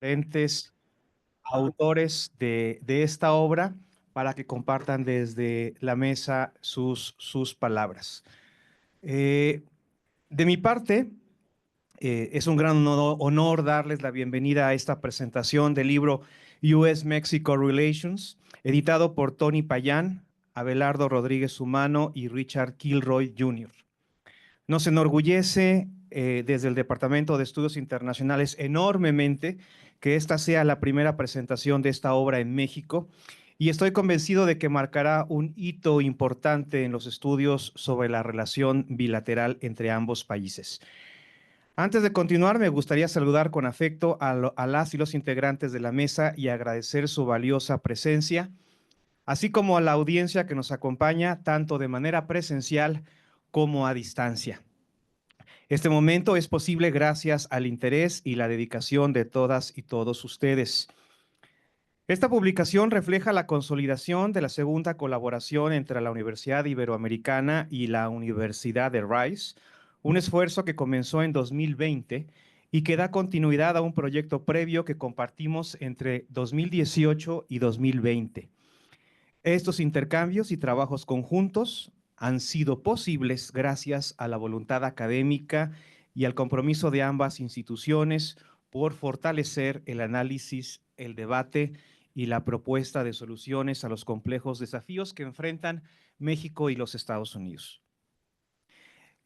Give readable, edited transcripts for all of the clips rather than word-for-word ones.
diferentes autores de esta obra para que compartan desde la mesa sus palabras. De mi parte, es un gran honor darles la bienvenida a esta presentación del libro US-Mexico Relations, editado por Tony Payán, Abelardo Rodríguez Humano y Richard Kilroy Jr. Nos enorgullece desde el Departamento de Estudios Internacionales enormemente que esta sea la primera presentación de esta obra en México y estoy convencido de que marcará un hito importante en los estudios sobre la relación bilateral entre ambos países. Antes de continuar, me gustaría saludar con afecto a las y los integrantes de la mesa y agradecer su valiosa presencia, así como a la audiencia que nos acompaña tanto de manera presencial como a distancia. Este momento es posible gracias al interés y la dedicación de todas y todos ustedes. Esta publicación refleja la consolidación de la segunda colaboración entre la Universidad Iberoamericana y la Universidad de Rice, un esfuerzo que comenzó en 2020 y que da continuidad a un proyecto previo que compartimos entre 2018 y 2020. Estos intercambios y trabajos conjuntos han sido posibles gracias a la voluntad académica y al compromiso de ambas instituciones por fortalecer el análisis, el debate y la propuesta de soluciones a los complejos desafíos que enfrentan México y los Estados Unidos.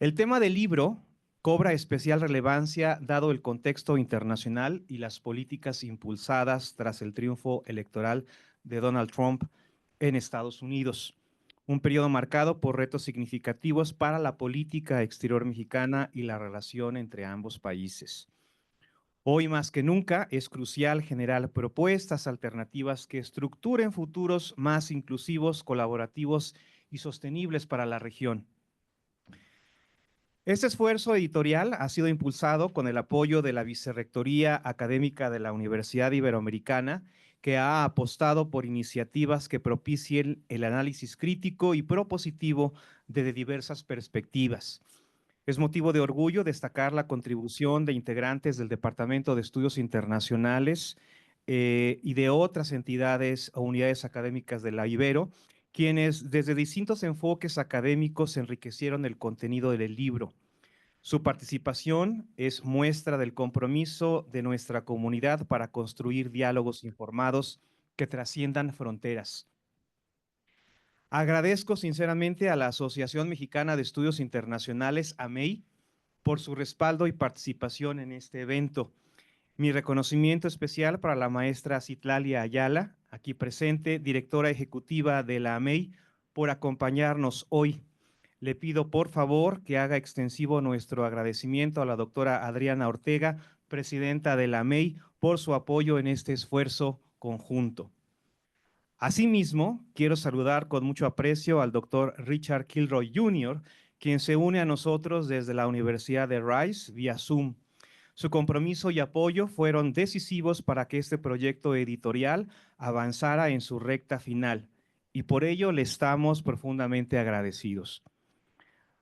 El tema del libro cobra especial relevancia dado el contexto internacional y las políticas impulsadas tras el triunfo electoral de Donald Trump en Estados Unidos, un periodo marcado por retos significativos para la política exterior mexicana y la relación entre ambos países. Hoy más que nunca es crucial generar propuestas alternativas que estructuren futuros más inclusivos, colaborativos y sostenibles para la región. Este esfuerzo editorial ha sido impulsado con el apoyo de la Vicerrectoría Académica de la Universidad Iberoamericana, que ha apostado por iniciativas que propicien el análisis crítico y propositivo de diversas perspectivas. Es motivo de orgullo destacar la contribución de integrantes del Departamento de Estudios Internacionales y de otras entidades o unidades académicas de la Ibero, quienes desde distintos enfoques académicos enriquecieron el contenido del libro. Su participación es muestra del compromiso de nuestra comunidad para construir diálogos informados que trasciendan fronteras. Agradezco sinceramente a la Asociación Mexicana de Estudios Internacionales, AMEI, por su respaldo y participación en este evento. Mi reconocimiento especial para la maestra Citlalia Ayala, aquí presente, directora ejecutiva de la AMEI, por acompañarnos hoy. Le pido por favor que haga extensivo nuestro agradecimiento a la doctora Adriana Ortega, presidenta de la AMEI, por su apoyo en este esfuerzo conjunto. Asimismo, quiero saludar con mucho aprecio al doctor Richard Kilroy Jr., quien se une a nosotros desde la Universidad de Rice vía Zoom. Su compromiso y apoyo fueron decisivos para que este proyecto editorial avanzara en su recta final y por ello le estamos profundamente agradecidos.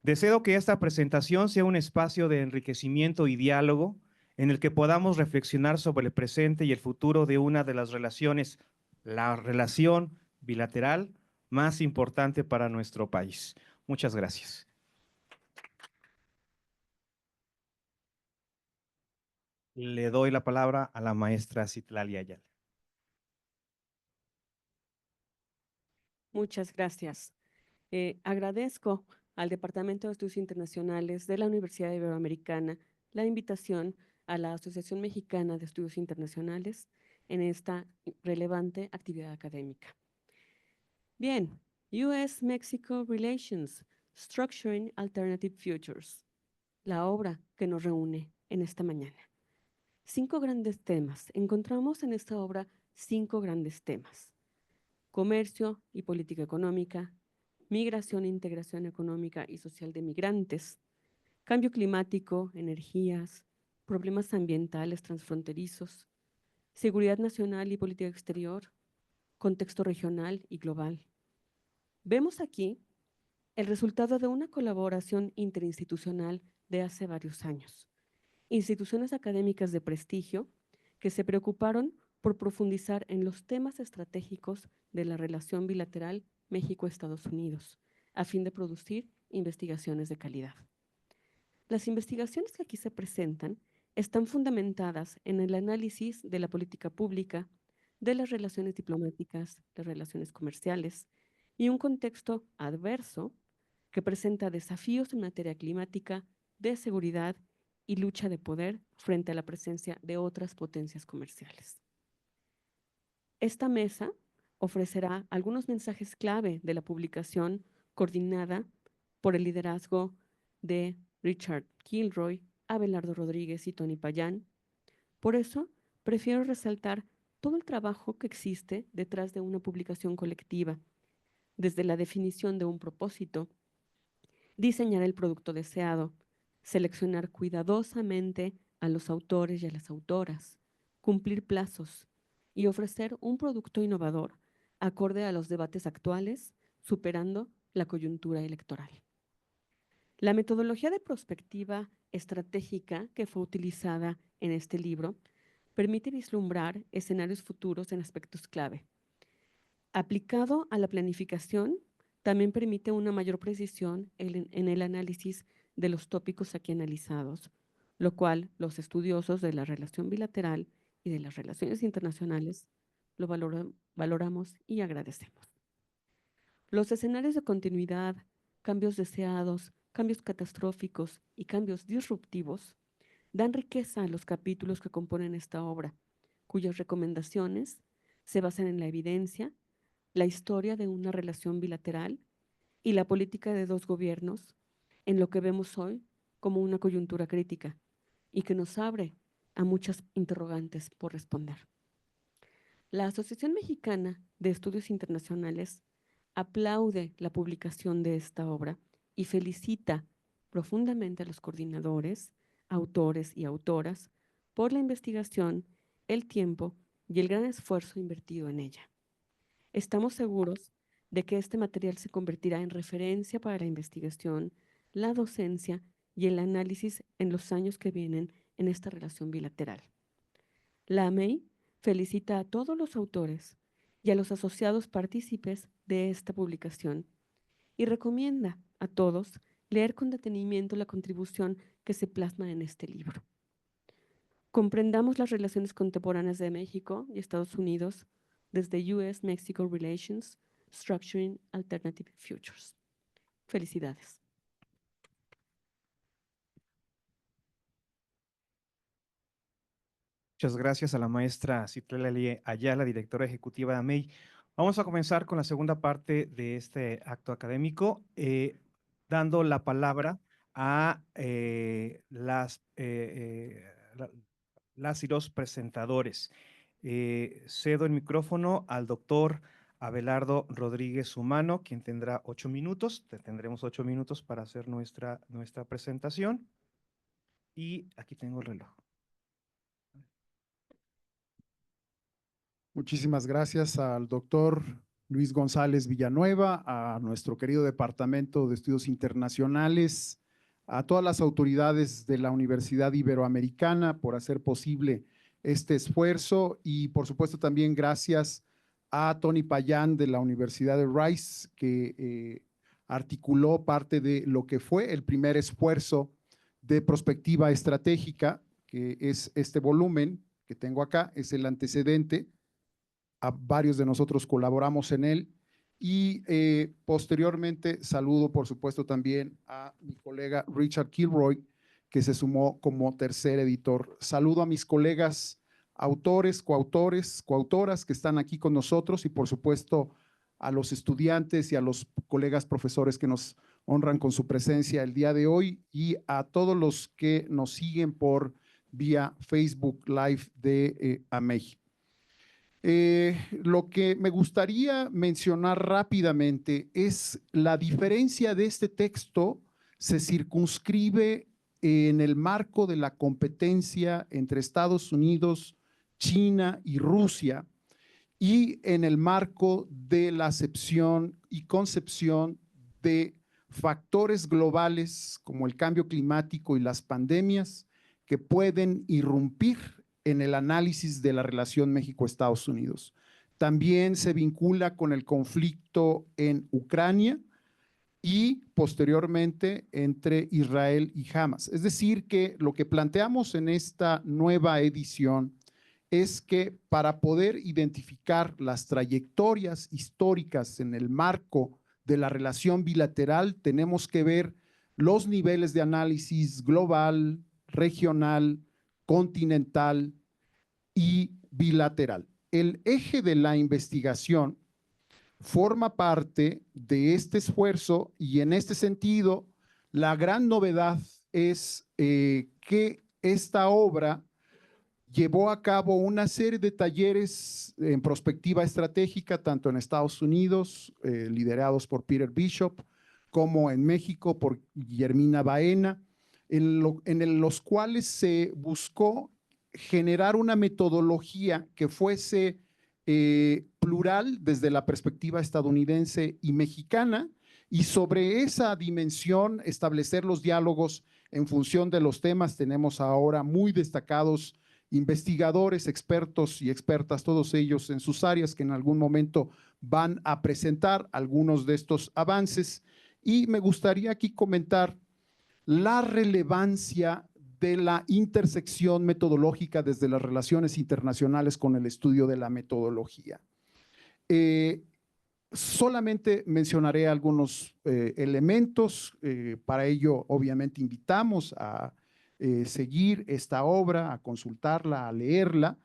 Deseo que esta presentación sea un espacio de enriquecimiento y diálogo en el que podamos reflexionar sobre el presente y el futuro de una de las relaciones, la relación bilateral más importante para nuestro país. Muchas gracias. Le doy la palabra a la maestra Citlalia Ayala. Muchas gracias. Agradezco al Departamento de Estudios Internacionales de la Universidad Iberoamericana la invitación a la Asociación Mexicana de Estudios Internacionales en esta relevante actividad académica. Bien, US-Mexico Relations, Structuring Alternative Futures, la obra que nos reúne en esta mañana. 5 grandes temas. Encontramos en esta obra 5 grandes temas: comercio y política económica, migración e integración económica y social de migrantes, cambio climático, energías, problemas ambientales transfronterizos, seguridad nacional y política exterior, contexto regional y global. Vemos aquí el resultado de una colaboración interinstitucional de hace varios años. Instituciones académicas de prestigio que se preocuparon por profundizar en los temas estratégicos de la relación bilateral México-Estados Unidos, a fin de producir investigaciones de calidad. Las investigaciones que aquí se presentan están fundamentadas en el análisis de la política pública, de las relaciones diplomáticas, de relaciones comerciales y un contexto adverso que presenta desafíos en materia climática, de seguridad y lucha de poder frente a la presencia de otras potencias comerciales. Esta mesa ofrecerá algunos mensajes clave de la publicación coordinada por el liderazgo de Richard Kilroy, Abelardo Rodríguez y Tony Payán. Por eso, prefiero resaltar todo el trabajo que existe detrás de una publicación colectiva, desde la definición de un propósito, diseñar el producto deseado, seleccionar cuidadosamente a los autores y a las autoras, cumplir plazos y ofrecer un producto innovador acorde a los debates actuales, superando la coyuntura electoral. La metodología de prospectiva estratégica que fue utilizada en este libro permite vislumbrar escenarios futuros en aspectos clave. Aplicado a la planificación, también permite una mayor precisión en el análisis de los tópicos aquí analizados, lo cual los estudiosos de la relación bilateral y de las relaciones internacionales lo valoramos y agradecemos. Los escenarios de continuidad, cambios deseados, cambios catastróficos y cambios disruptivos dan riqueza a los capítulos que componen esta obra, cuyas recomendaciones se basan en la evidencia, la historia de una relación bilateral y la política de dos gobiernos en lo que vemos hoy como una coyuntura crítica y que nos abre a muchas interrogantes por responder. La Asociación Mexicana de Estudios Internacionales aplaude la publicación de esta obra y felicita profundamente a los coordinadores, autores y autoras por la investigación, el tiempo y el gran esfuerzo invertido en ella. Estamos seguros de que este material se convertirá en referencia para la investigación, la docencia y el análisis en los años que vienen en esta relación bilateral. La AMEI felicita a todos los autores y a los asociados partícipes de esta publicación y recomienda a todos leer con detenimiento la contribución que se plasma en este libro. Comprendamos las relaciones contemporáneas de México y Estados Unidos desde US-Mexico Relations, Structuring Alternative Futures. Felicidades. Muchas gracias a la maestra Citlali Ayala, directora ejecutiva de AMEI. Vamos a comenzar con la segunda parte de este acto académico, dando la palabra a las y los presentadores. Cedo el micrófono al doctor Abelardo Rodríguez Humano, quien tendrá 8 minutos. Tendremos 8 minutos para hacer nuestra presentación. Y aquí tengo el reloj. Muchísimas gracias al doctor Luis González Villanueva, a nuestro querido Departamento de Estudios Internacionales, a todas las autoridades de la Universidad Iberoamericana por hacer posible este esfuerzo y por supuesto también gracias a Tony Payán de la Universidad de Rice que articuló parte de lo que fue el primer esfuerzo de prospectiva estratégica, que es este volumen que tengo acá, es el antecedente. A varios de nosotros colaboramos en él y posteriormente saludo por supuesto también a mi colega Richard Kilroy, que se sumó como tercer editor. Saludo a mis colegas autores, coautoras que están aquí con nosotros y por supuesto a los estudiantes y a los colegas profesores que nos honran con su presencia el día de hoy y a todos los que nos siguen por vía Facebook Live de AMEI. Lo que me gustaría mencionar rápidamente es la diferencia de este texto se circunscribe en el marco de la competencia entre Estados Unidos, China y Rusia y en el marco de la acepción y concepción de factores globales como el cambio climático y las pandemias que pueden irrumpir en el análisis de la relación México-Estados Unidos. También se vincula con el conflicto en Ucrania y posteriormente entre Israel y Hamas. Es decir, que lo que planteamos en esta nueva edición es que para poder identificar las trayectorias históricas en el marco de la relación bilateral, tenemos que ver los niveles de análisis global, regional, continental y bilateral. El eje de la investigación forma parte de este esfuerzo y en este sentido, la gran novedad es que esta obra llevó a cabo una serie de talleres en perspectiva estratégica, tanto en Estados Unidos, liderados por Peter Bishop, como en México por Guillermina Baena, en los cuales se buscó generar una metodología que fuese plural desde la perspectiva estadounidense y mexicana, y sobre esa dimensión establecer los diálogos en función de los temas. Tenemos ahora muy destacados investigadores, expertos y expertas, todos ellos en sus áreas, que en algún momento van a presentar algunos de estos avances. Y me gustaría aquí comentar la relevancia de la intersección metodológica desde las relaciones internacionales con el estudio de la metodología. Solamente mencionaré algunos elementos. Para ello, obviamente, invitamos a seguir esta obra, a consultarla, a leerla,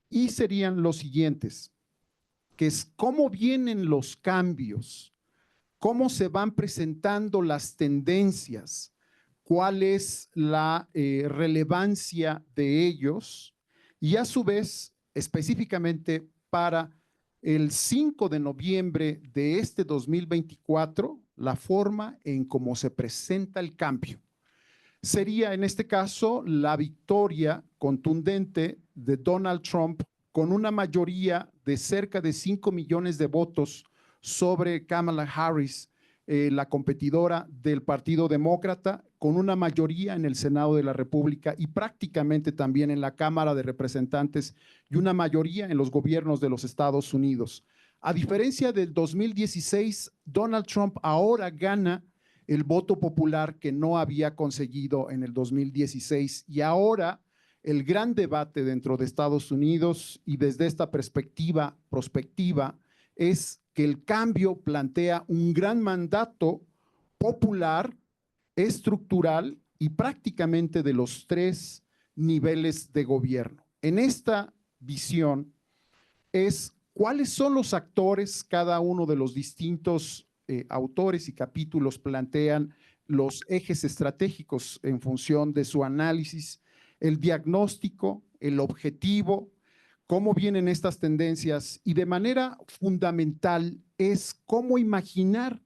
y serían los siguientes, que es cómo vienen los cambios, cómo se van presentando las tendencias, cuál es la relevancia de ellos, y a su vez, específicamente para el 5 de noviembre de este 2024, la forma en cómo se presenta el cambio. Sería en este caso la victoria contundente de Donald Trump con una mayoría de cerca de 5 millones de votos sobre Kamala Harris, la competidora del Partido Demócrata, con una mayoría en el Senado de la República y prácticamente también en la Cámara de Representantes y una mayoría en los gobiernos de los Estados Unidos. A diferencia del 2016, Donald Trump ahora gana el voto popular que no había conseguido en el 2016, y ahora el gran debate dentro de Estados Unidos y desde esta prospectiva es que el cambio plantea un gran mandato popular, estructural y prácticamente de los 3 niveles de gobierno. En esta visión es cuáles son los actores, cada uno de los distintos autores y capítulos plantean los ejes estratégicos en función de su análisis, el diagnóstico, el objetivo, cómo vienen estas tendencias, y de manera fundamental es cómo imaginar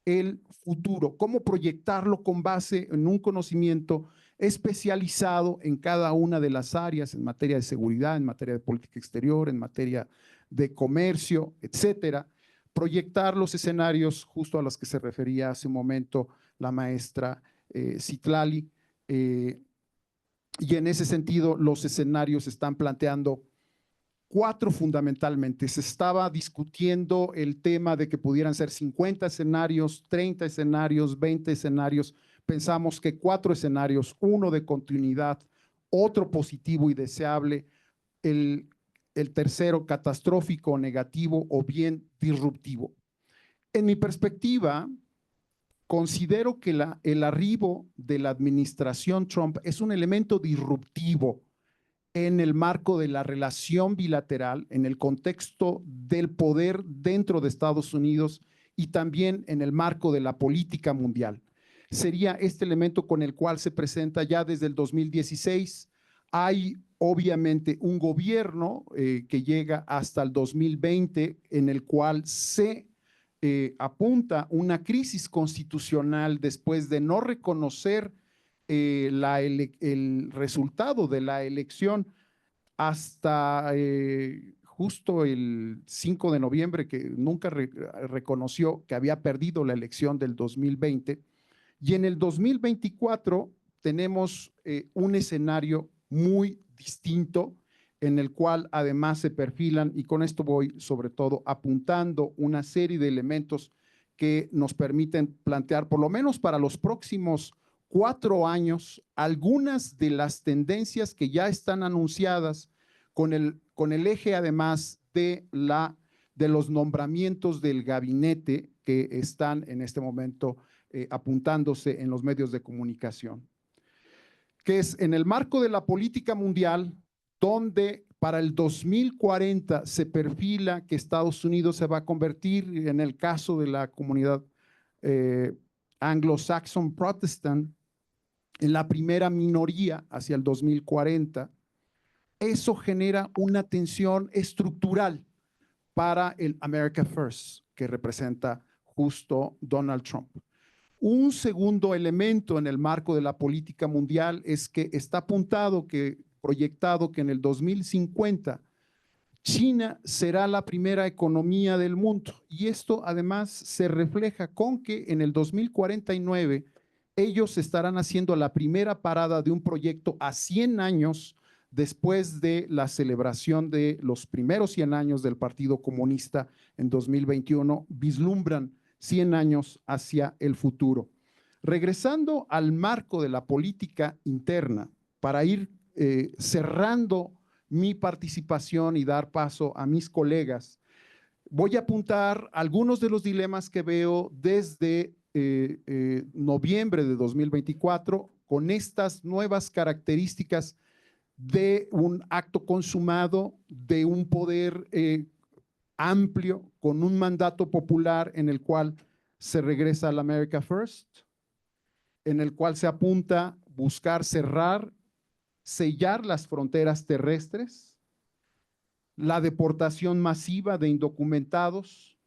el futuro, cómo proyectarlo con base en un conocimiento especializado en cada una de las áreas, en materia de seguridad, en materia de política exterior, en materia de comercio, etcétera. Proyectar los escenarios justo a los que se refería hace un momento la maestra Citlali, y en ese sentido los escenarios están planteando 4 fundamentalmente. Se estaba discutiendo el tema de que pudieran ser 50 escenarios, 30 escenarios, 20 escenarios. Pensamos que 4 escenarios, uno de continuidad, otro positivo y deseable, el tercero catastrófico, negativo o bien disruptivo. En mi perspectiva, considero que el arribo de la administración Trump es un elemento disruptivo en el marco de la relación bilateral, en el contexto del poder dentro de Estados Unidos y también en el marco de la política mundial. Sería este elemento con el cual se presenta ya desde el 2016. Hay obviamente un gobierno que llega hasta el 2020 en el cual se apunta una crisis constitucional después de no reconocer el resultado de la elección hasta justo el 5 de noviembre, que nunca reconoció que había perdido la elección del 2020. Y en el 2024 tenemos un escenario muy distinto en el cual además se perfilan, y con esto voy sobre todo apuntando una serie de elementos que nos permiten plantear, por lo menos para los próximos 4 años, algunas de las tendencias que ya están anunciadas con el eje además de los nombramientos del gabinete que están en este momento apuntándose en los medios de comunicación, que es en el marco de la política mundial, donde para el 2040 se perfila que Estados Unidos se va a convertir, en el caso de la comunidad anglo-saxon protestant, en la primera minoría hacia el 2040. Eso genera una tensión estructural para el America First, que representa justo Donald Trump. Un segundo elemento en el marco de la política mundial es que está proyectado que en el 2050 China será la primera economía del mundo, y esto además se refleja con que en el 2049 ellos estarán haciendo la primera parada de un proyecto a 100 años después de la celebración de los primeros 100 años del Partido Comunista en 2021, vislumbran 100 años hacia el futuro. Regresando al marco de la política interna, para ir cerrando mi participación y dar paso a mis colegas, voy a apuntar algunos de los dilemas que veo desde noviembre de 2024 con estas nuevas características de un acto consumado, de un poder amplio, con un mandato popular en el cual se regresa al America First, en el cual se apunta a buscar sellar las fronteras terrestres, la deportación masiva de indocumentados,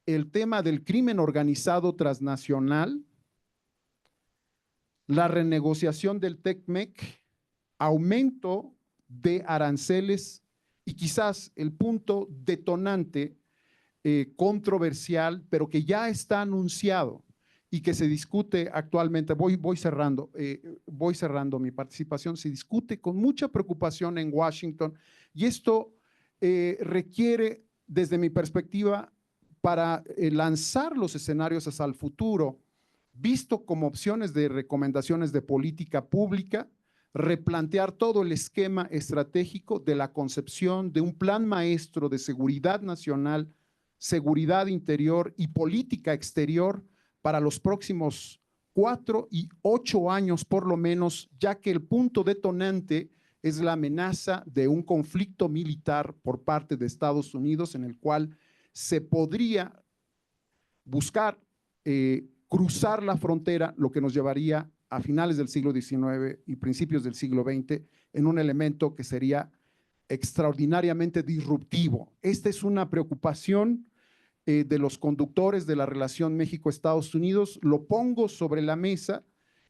el tema del crimen organizado transnacional, la renegociación del TECMEC, aumento de aranceles y quizás el punto detonante controversial, pero que ya está anunciado y que se discute actualmente, voy cerrando mi participación, se discute con mucha preocupación en Washington, y esto requiere, desde mi perspectiva, para lanzar los escenarios hacia el futuro, visto como opciones de recomendaciones de política pública, replantear todo el esquema estratégico de la concepción de un plan maestro de seguridad nacional, seguridad interior y política exterior para los próximos 4 y 8 años por lo menos, ya que el punto detonante es la amenaza de un conflicto militar por parte de Estados Unidos, en el cual se podría buscar cruzar la frontera, lo que nos llevaría a finales del siglo XIX y principios del siglo XX en un elemento que sería extraordinariamente disruptivo. Esta es una preocupación de los conductores de la relación México-Estados Unidos. Lo pongo sobre la mesa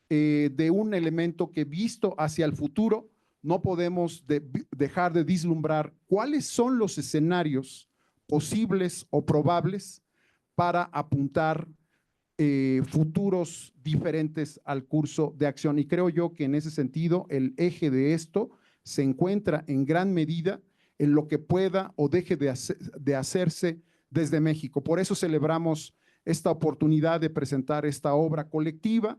de un elemento que, visto hacia el futuro, no podemos dejar de vislumbrar cuáles son los escenarios posibles o probables para apuntar futuros diferentes al curso de acción. Y creo yo que en ese sentido el eje de esto se encuentra en gran medida en lo que pueda o deje de hacerse desde México. Por eso celebramos esta oportunidad de presentar esta obra colectiva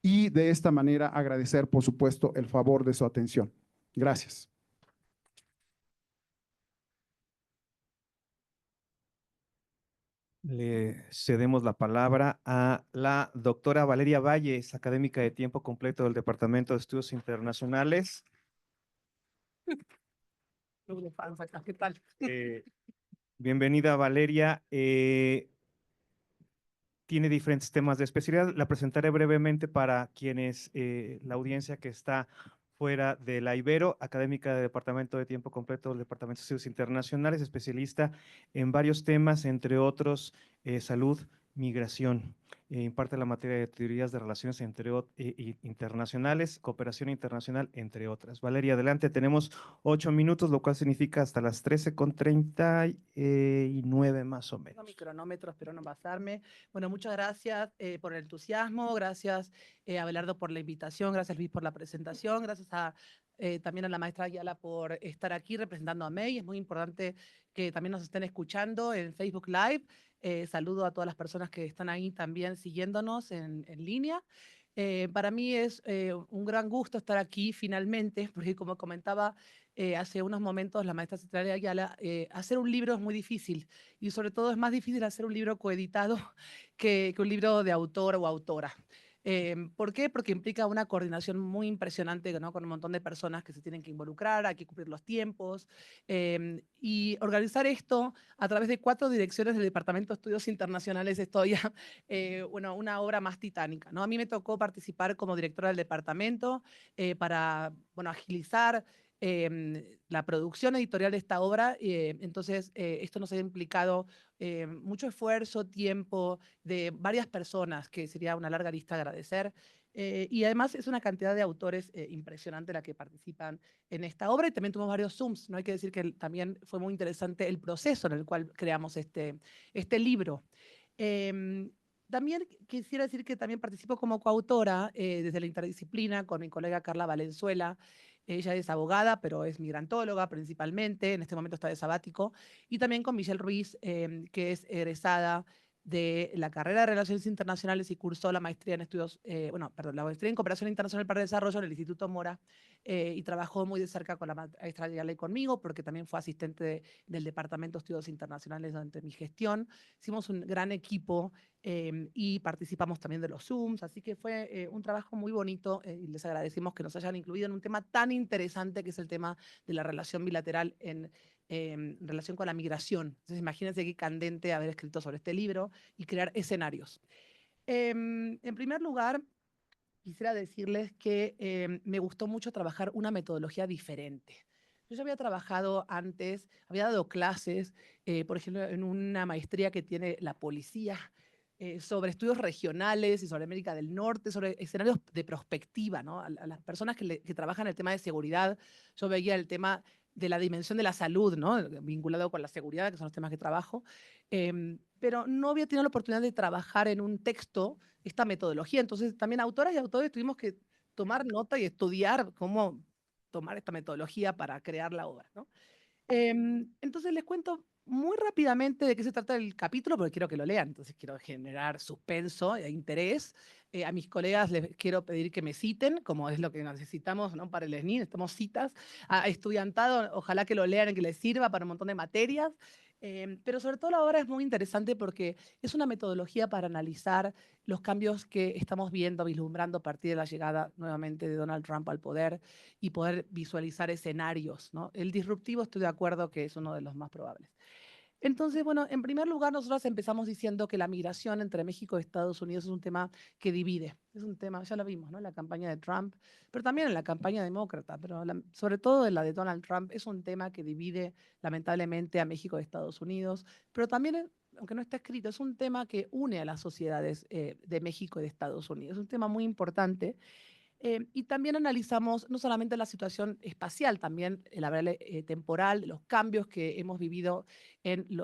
y de esta manera agradecer, por supuesto, el favor de su atención. Gracias. Le cedemos la palabra a la doctora Valeria Valles, académica de tiempo completo del Departamento de Estudios Internacionales. ¿Qué tal? Bienvenida, Valeria. Tiene diferentes temas de especialidad. La presentaré brevemente para quienes, la audiencia que está fuera de la Ibero, académica del Departamento de Tiempo Completo del Departamento de Estudios Internacionales, especialista en varios temas, entre otros, salud, migración. Imparte la materia de teorías de relaciones internacionales, cooperación internacional, entre otras. Valeria, adelante, tenemos 8 minutos, lo cual significa hasta las 13:39 más o menos. Mi cronómetro, espero no pasarme. Bueno, muchas gracias por el entusiasmo, gracias Abelardo por la invitación, gracias Luis por la presentación, gracias a también a la maestra Ayala por estar aquí representando a MEI. Es muy importante que también nos estén escuchando en Facebook Live. Saludo a todas las personas que están ahí también siguiéndonos en línea. Para mí es un gran gusto estar aquí finalmente, porque como comentaba hace unos momentos la maestra Citlali Ayala, hacer un libro es muy difícil y sobre todo es más difícil hacer un libro coeditado que un libro de autor o autora. ¿Por qué? Porque implica una coordinación muy impresionante, ¿no? Con un montón de personas que se tienen que involucrar, hay que cumplir los tiempos y organizar esto a través de 4 direcciones del Departamento de Estudios Internacionales es todavía bueno, una obra más titánica, ¿no? A mí me tocó participar como directora del departamento para, bueno, agilizar la producción editorial de esta obra. Entonces, esto nos ha implicado mucho esfuerzo, tiempo de varias personas, que sería una larga lista de agradecer. Y además es una cantidad de autores impresionante la que participan en esta obra y también tuvimos varios Zooms. No hay que decir que también fue muy interesante el proceso en el cual creamos este libro. También quisiera decir que también participo como coautora desde la interdisciplina con mi colega Carla Valenzuela. Ella es abogada, pero es migrantóloga principalmente, en este momento está de sabático, y también con Michelle Ruiz, que es egresada de la carrera de Relaciones Internacionales y cursó la maestría en estudios, bueno, perdón, la maestría en Cooperación Internacional para el Desarrollo en el Instituto Mora, y trabajó muy de cerca con la maestra Ayala y conmigo, porque también fue asistente del Departamento de Estudios Internacionales durante mi gestión. Hicimos un gran equipo y participamos también de los Zooms, así que fue un trabajo muy bonito y les agradecemos que nos hayan incluido en un tema tan interesante que es el tema de la relación bilateral en relación con la migración. Entonces imagínense qué candente haber escrito sobre este libro y crear escenarios. En primer lugar, quisiera decirles que me gustó mucho trabajar una metodología diferente. Yo ya había trabajado antes, había dado clases, por ejemplo, en una maestría que tiene la policía, sobre estudios regionales y sobre América del Norte, sobre escenarios de prospectiva, ¿no? A las personas que trabajan el tema de seguridad, yo veía el tema de la dimensión de la salud, ¿no? Vinculado con la seguridad, que son los temas que trabajo, pero no había tenido la oportunidad de trabajar en un texto esta metodología. Entonces, también autoras y autores tuvimos que tomar nota y estudiar cómo tomar esta metodología para crear la obra, ¿no? Entonces les cuento muy rápidamente de qué se trata el capítulo, porque quiero que lo lean, entonces quiero generar suspenso e interés. A mis colegas les quiero pedir que me citen, como es lo que necesitamos, ¿no? Para el SNI, necesitamos citas. A estudiantado, ojalá que lo lean y que les sirva para un montón de materias. Pero sobre todo la obra es muy interesante porque es una metodología para analizar los cambios que estamos viendo, vislumbrando a partir de la llegada nuevamente de Donald Trump al poder y poder visualizar escenarios, ¿no? El disruptivo estoy de acuerdo que es uno de los más probables. Entonces, bueno, en primer lugar, nosotros empezamos diciendo que la migración entre México y Estados Unidos es un tema que divide. Es un tema, ya lo vimos, ¿no? En la campaña de Trump, pero también en la campaña demócrata, pero sobre todo en la de Donald Trump, es un tema que divide lamentablemente a México y Estados Unidos, pero también, aunque no está escrito, es un tema que une a las sociedades de México y de Estados Unidos. Es un tema muy importante. Y también analizamos no solamente la situación espacial, también la variable temporal, los cambios que hemos vivido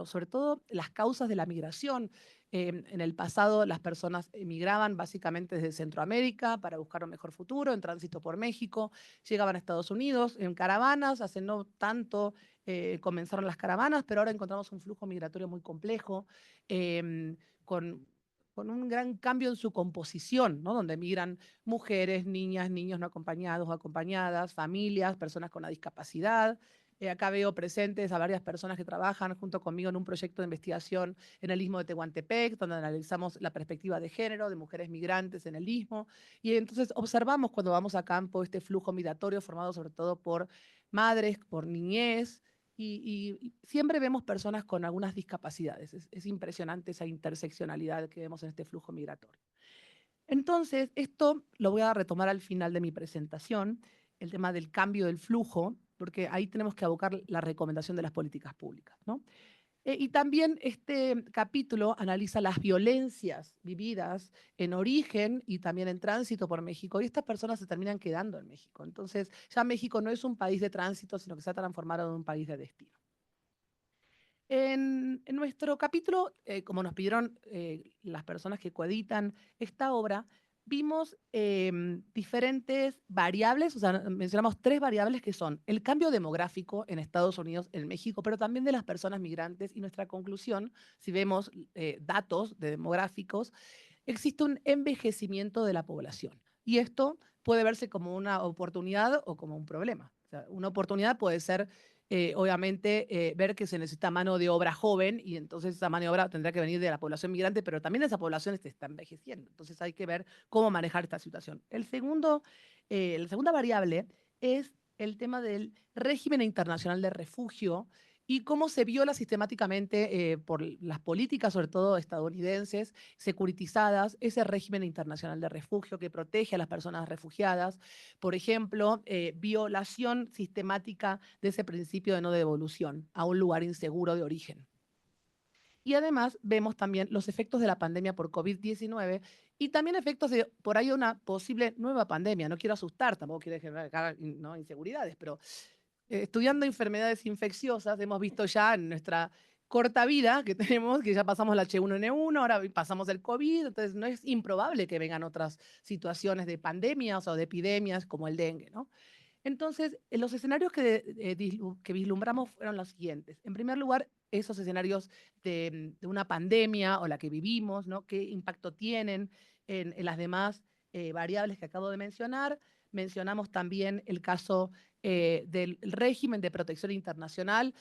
sobre todo las causas de la migración. En el pasado las personas emigraban básicamente desde Centroamérica para buscar un mejor futuro, en tránsito por México, llegaban a Estados Unidos en caravanas, hace no tanto comenzaron las caravanas, pero ahora encontramos un flujo migratorio muy complejo, con un gran cambio en su composición, ¿no? Donde migran mujeres, niñas, niños no acompañados o acompañadas, familias, personas con una discapacidad. Acá veo presentes a varias personas que trabajan junto conmigo en un proyecto de investigación en el Istmo de Tehuantepec, donde analizamos la perspectiva de género de mujeres migrantes en el Istmo. Y entonces observamos cuando vamos a campo este flujo migratorio formado sobre todo por madres, por niñez, y siempre vemos personas con algunas discapacidades. Es impresionante esa interseccionalidad que vemos en este flujo migratorio. Entonces, esto lo voy a retomar al final de mi presentación, el tema del cambio del flujo, porque ahí tenemos que abocar la recomendación de las políticas públicas, ¿no? Y también este capítulo analiza las violencias vividas en origen y también en tránsito por México, y estas personas se terminan quedando en México. Entonces, ya México no es un país de tránsito, sino que se ha transformado en un país de destino. En nuestro capítulo, como nos pidieron las personas que coeditan esta obra, vimos diferentes variables, o sea, mencionamos 3 variables que son el cambio demográfico en Estados Unidos, en México, pero también de las personas migrantes. Y nuestra conclusión, si vemos datos demográficos, existe un envejecimiento de la población. Y esto puede verse como una oportunidad o como un problema. O sea, una oportunidad puede ser, obviamente, ver que se necesita mano de obra joven y entonces esa mano de obra tendrá que venir de la población migrante, pero también esa población se está envejeciendo. Entonces hay que ver cómo manejar esta situación. La segunda variable es el tema del régimen internacional de refugio y cómo se viola sistemáticamente por las políticas, sobre todo estadounidenses, securitizadas, ese régimen internacional de refugio que protege a las personas refugiadas. Por ejemplo, violación sistemática de ese principio de no devolución a un lugar inseguro de origen. Y además vemos también los efectos de la pandemia por COVID-19 y también efectos de por ahí una posible nueva pandemia. No quiero asustar, tampoco quiero generar ¿no? inseguridades, pero estudiando enfermedades infecciosas, hemos visto ya en nuestra corta vida que tenemos, que ya pasamos la H1N1, ahora pasamos el COVID, entonces no es improbable que vengan otras situaciones de pandemias o de epidemias como el dengue, ¿no? Entonces, los escenarios que vislumbramos fueron los siguientes. En primer lugar, esos escenarios de una pandemia o la que vivimos, ¿no? ¿Qué impacto tienen en las demás variables que acabo de mencionar? Mencionamos también el caso del régimen de protección internacional,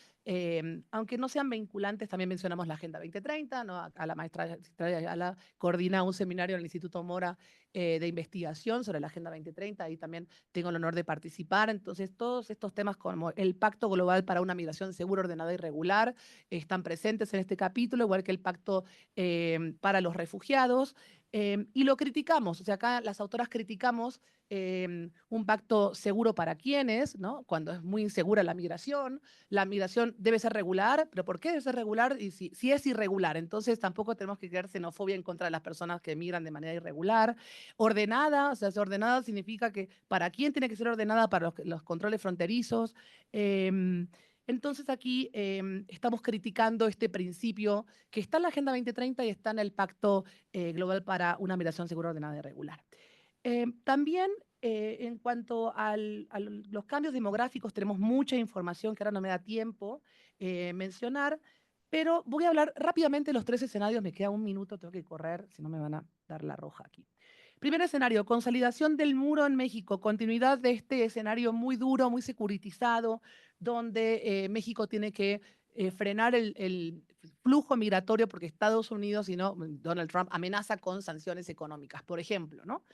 aunque no sean vinculantes, también mencionamos la Agenda 2030, ¿no? Acá la maestra Ayala coordina un seminario en el Instituto Mora de investigación sobre la Agenda 2030, ahí también tengo el honor de participar. Entonces, todos estos temas como el Pacto Global para una Migración Segura, Ordenada y Regular están presentes en este capítulo, igual que el Pacto para los Refugiados. Y lo criticamos, o sea, acá las autoras criticamos un pacto seguro para quienes, ¿no? Cuando es muy insegura la migración debe ser regular, pero ¿por qué debe ser regular? Y si es irregular, entonces tampoco tenemos que crear xenofobia en contra de las personas que migran de manera irregular. Ordenada, o sea, ordenada significa que para quién tiene que ser ordenada, para los controles fronterizos. Entonces aquí estamos criticando este principio que está en la Agenda 2030 y está en el Pacto Global para una Migración Segura, Ordenada y Regular. También en cuanto a los cambios demográficos, tenemos mucha información que ahora no me da tiempo mencionar, pero voy a hablar rápidamente de los 3 escenarios. Me queda un minuto, tengo que correr, si no me van a dar la roja aquí. Primer escenario, consolidación del muro en México, continuidad de este escenario muy duro, muy securitizado, donde México tiene que frenar el flujo migratorio porque Estados Unidos, y no, Donald Trump amenaza con sanciones económicas, por ejemplo, ¿no?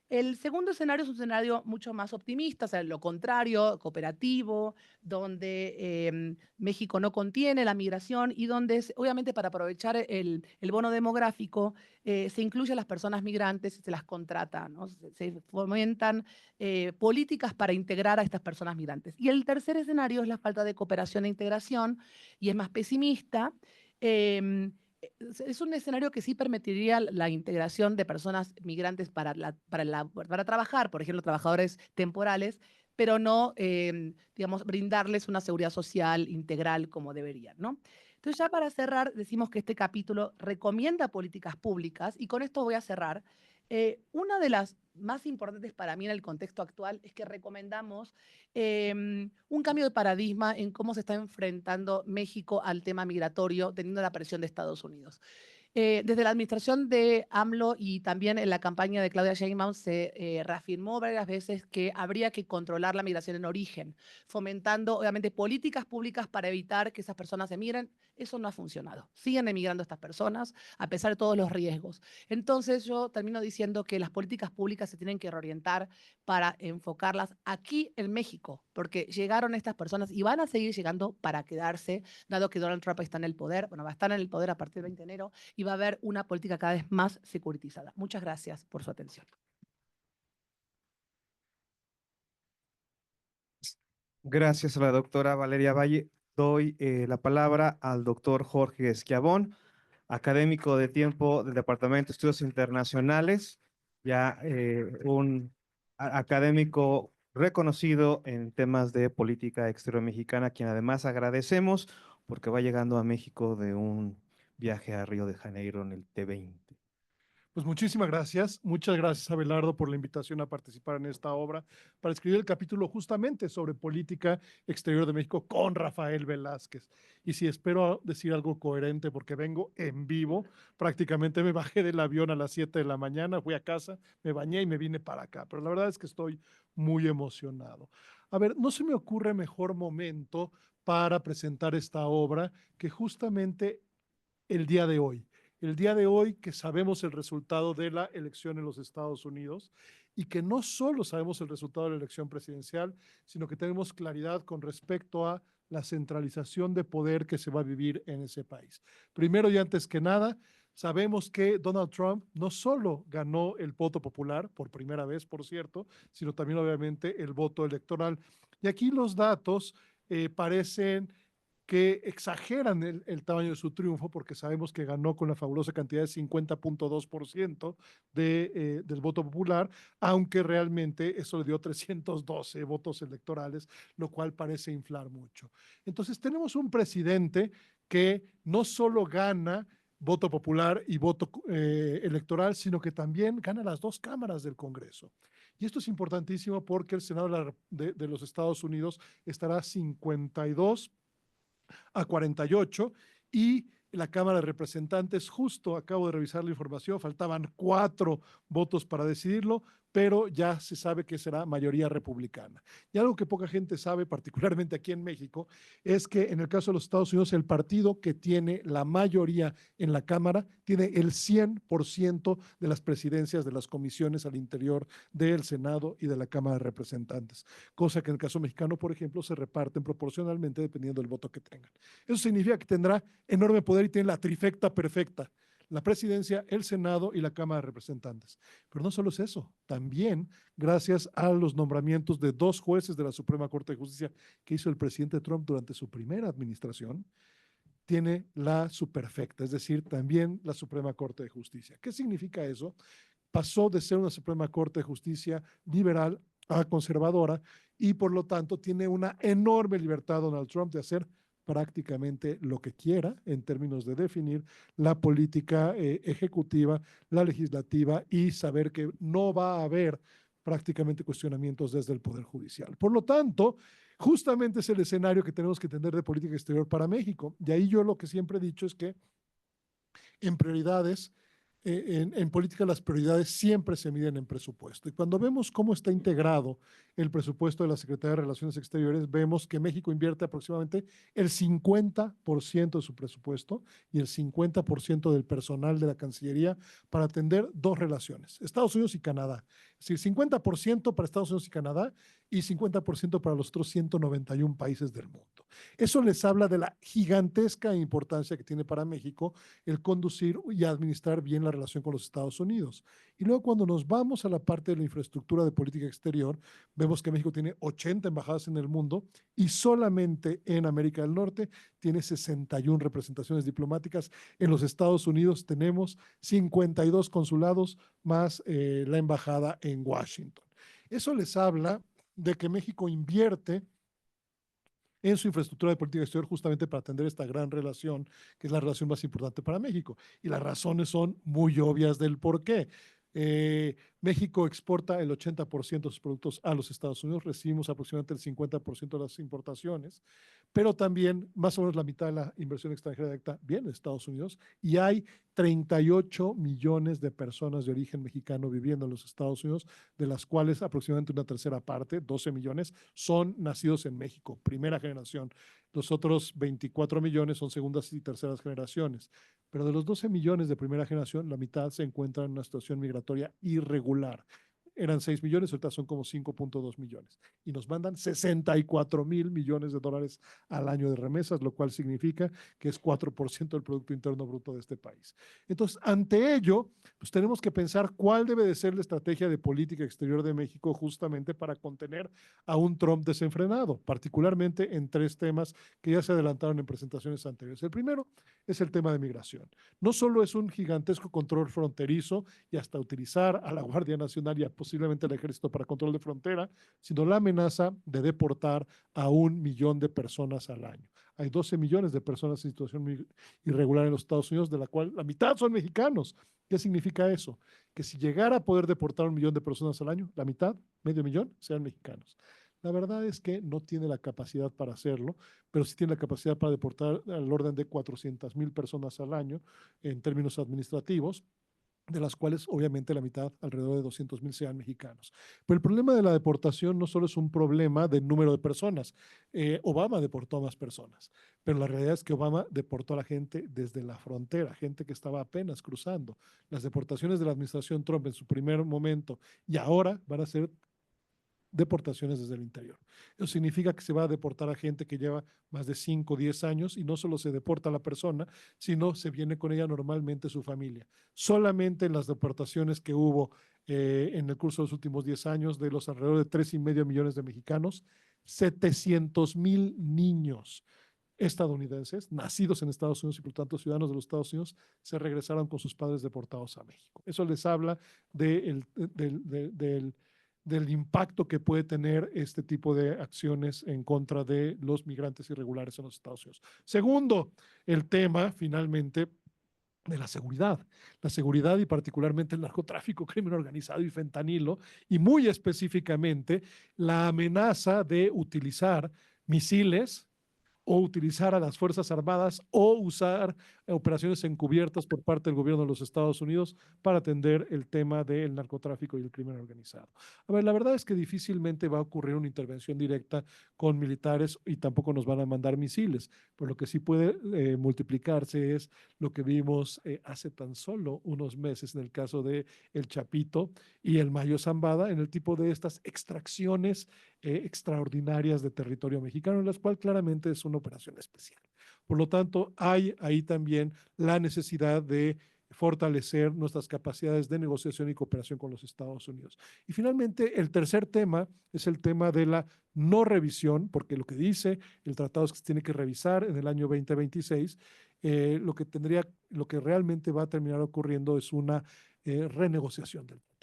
El segundo escenario es un escenario mucho más optimista, o sea, lo contrario, cooperativo, donde México no contiene la migración y donde, obviamente, para aprovechar el bono demográfico, se incluye a las personas migrantes y se las contrata, ¿no? Se fomentan políticas para integrar a estas personas migrantes. Y el tercer escenario es la falta de cooperación e integración y es más pesimista. Es un escenario que sí permitiría la integración de personas migrantes para trabajar, por ejemplo, trabajadores temporales, pero no, digamos, brindarles una seguridad social integral como deberían, ¿no? Entonces, ya para cerrar, decimos que este capítulo recomienda políticas públicas y con esto voy a cerrar. Una de las más importantes para mí en el contexto actual es que recomendamos un cambio de paradigma en cómo se está enfrentando México al tema migratorio, teniendo la presión de Estados Unidos. Desde la administración de AMLO y también en la campaña de Claudia Sheinbaum se reafirmó varias veces que habría que controlar la migración en origen, fomentando obviamente políticas públicas para evitar que esas personas emigren. Eso no ha funcionado. Siguen emigrando estas personas a pesar de todos los riesgos. Entonces yo termino diciendo que las políticas públicas se tienen que reorientar para enfocarlas aquí en México, porque llegaron estas personas y van a seguir llegando para quedarse, dado que Donald Trump está en el poder, bueno, va a estar en el poder a partir del 20 de enero y va a haber una política cada vez más securitizada. Muchas gracias por su atención. Gracias a la doctora Valeria Valle. Doy la palabra al doctor Jorge Esquiabón, académico de tiempo del Departamento de Estudios Internacionales, ya un académico reconocido en temas de política exterior mexicana, a quien además agradecemos porque va llegando a México de un viaje a Río de Janeiro en el T20. Pues muchísimas gracias. Muchas gracias, Abelardo, por la invitación a participar en esta obra para escribir el capítulo justamente sobre política exterior de México con Rafael Velázquez. Y si espero decir algo coherente porque vengo en vivo, prácticamente me bajé del avión a las 7 de la mañana, fui a casa, me bañé y me vine para acá. Pero la verdad es que estoy muy emocionado. A ver, no se me ocurre mejor momento para presentar esta obra que justamente el día de hoy. El día de hoy que sabemos el resultado de la elección en los Estados Unidos y que no solo sabemos el resultado de la elección presidencial, sino que tenemos claridad con respecto a la centralización de poder que se va a vivir en ese país. Primero y antes que nada, sabemos que Donald Trump no solo ganó el voto popular, por primera vez, por cierto, sino también obviamente el voto electoral. Y aquí los datos parecen que exageran el tamaño de su triunfo porque sabemos que ganó con la fabulosa cantidad de 50.2% del voto popular, aunque realmente eso le dio 312 votos electorales, lo cual parece inflar mucho. Entonces tenemos un presidente que no solo gana voto popular y voto electoral, sino que también gana las dos cámaras del Congreso. Y esto es importantísimo porque el Senado de los Estados Unidos estará 52-48 y la Cámara de Representantes, justo acabo de revisar la información, faltaban 4 votos para decidirlo, pero ya se sabe que será mayoría republicana. Y algo que poca gente sabe, particularmente aquí en México, es que en el caso de los Estados Unidos, el partido que tiene la mayoría en la Cámara tiene el 100% de las presidencias de las comisiones al interior del Senado y de la Cámara de Representantes, cosa que en el caso mexicano, por ejemplo, se reparten proporcionalmente dependiendo del voto que tengan. Eso significa que tendrá enorme poder y tiene la trifecta perfecta: la presidencia, el Senado y la Cámara de Representantes. Pero no solo es eso, también gracias a los nombramientos de 2 jueces de la Suprema Corte de Justicia que hizo el presidente Trump durante su primera administración, tiene la superfecta, es decir, también la Suprema Corte de Justicia. ¿Qué significa eso? Pasó de ser una Suprema Corte de Justicia liberal a conservadora y por lo tanto tiene una enorme libertad Donald Trump de hacer prácticamente lo que quiera en términos de definir la política ejecutiva, la legislativa y saber que no va a haber prácticamente cuestionamientos desde el Poder Judicial. Por lo tanto, justamente es el escenario que tenemos que tener de política exterior para México. Y ahí yo lo que siempre he dicho es que en prioridades, en política las prioridades siempre se miden en presupuesto. Y cuando vemos cómo está integrado el presupuesto de la Secretaría de Relaciones Exteriores, vemos que México invierte aproximadamente el 50% de su presupuesto y el 50% del personal de la Cancillería para atender 2 relaciones, Estados Unidos y Canadá. Es decir, 50% para Estados Unidos y Canadá y 50% para los otros 191 países del mundo. Eso les habla de la gigantesca importancia que tiene para México el conducir y administrar bien la relación con los Estados Unidos. Y luego cuando nos vamos a la parte de la infraestructura de política exterior, vemos que México tiene 80 embajadas en el mundo y solamente en América del Norte tiene 61 representaciones diplomáticas. En los Estados Unidos tenemos 52 consulados más la embajada en Washington. Eso les habla de que México invierte en su infraestructura de política exterior justamente para atender esta gran relación, que es la relación más importante para México. Y las razones son muy obvias del por qué. México exporta el 80% de sus productos a los Estados Unidos, recibimos aproximadamente el 50% de las importaciones, pero también más o menos la mitad de la inversión extranjera directa viene de Estados Unidos y hay 38 millones de personas de origen mexicano viviendo en los Estados Unidos, de las cuales aproximadamente una tercera parte, 12 millones, son nacidos en México, primera generación. Los otros 24 millones son segundas y terceras generaciones. Pero de los 12 millones de primera generación, la mitad se encuentra en una situación migratoria irregular. Eran 6 millones, ahorita son como 5.2 millones. Y nos mandan 64,000 millones de dólares al año de remesas, lo cual significa que es 4% del Producto Interno Bruto de este país. Entonces, ante ello, pues tenemos que pensar cuál debe de ser la estrategia de política exterior de México justamente para contener a un Trump desenfrenado, particularmente en 3 temas que ya se adelantaron en presentaciones anteriores. El primero es el tema de migración. No solo es un gigantesco control fronterizo y hasta utilizar a la Guardia Nacional y a posiblemente el ejército para control de frontera, sino la amenaza de deportar a 1 millón de personas al año. Hay 12 millones de personas en situación irregular en los Estados Unidos, de la cual la mitad son mexicanos. ¿Qué significa eso? Que si llegara a poder deportar a 1 millón de personas al año, la mitad, medio millón, sean mexicanos. La verdad es que no tiene la capacidad para hacerlo, pero sí tiene la capacidad para deportar al orden de 400,000 personas al año en términos administrativos, de las cuales obviamente la mitad, alrededor de 200,000, sean mexicanos. Pero el problema de la deportación no solo es un problema del número de personas. Obama deportó a más personas, pero la realidad es que Obama deportó a la gente desde la frontera, gente que estaba apenas cruzando. Las deportaciones de la administración Trump en su primer momento y ahora van a ser deportaciones desde el interior. Eso significa que se va a deportar a gente que lleva más de 5 o 10 años y no solo se deporta a la persona, sino se viene con ella normalmente su familia. Solamente en las deportaciones que hubo en el curso de los últimos 10 años, de los alrededor de 3,5 millones de mexicanos, 700,000 niños estadounidenses, nacidos en Estados Unidos y por tanto ciudadanos de los Estados Unidos, se regresaron con sus padres deportados a México. Eso les habla del impacto que puede tener este tipo de acciones en contra de los migrantes irregulares en los Estados Unidos. Segundo, el tema finalmente de la seguridad y particularmente el narcotráfico, crimen organizado y fentanilo, y muy específicamente la amenaza de utilizar misiles o utilizar a las Fuerzas Armadas o usar operaciones encubiertas por parte del gobierno de los Estados Unidos para atender el tema del narcotráfico y el crimen organizado. A ver, la verdad es que difícilmente va a ocurrir una intervención directa con militares y tampoco nos van a mandar misiles, por lo que sí puede multiplicarse es lo que vimos hace tan solo unos meses en el caso de El Chapito y el Mayo Zambada, en el tipo de estas extracciones extraordinarias de territorio mexicano, en las cuales claramente es una operación especial. Por lo tanto, hay ahí también la necesidad de fortalecer nuestras capacidades de negociación y cooperación con los Estados Unidos. Y finalmente, el tercer tema es el tema de la no revisión, porque lo que dice el tratado es que se tiene que revisar en el año 2026. Lo que realmente va a terminar ocurriendo es una renegociación del tratado.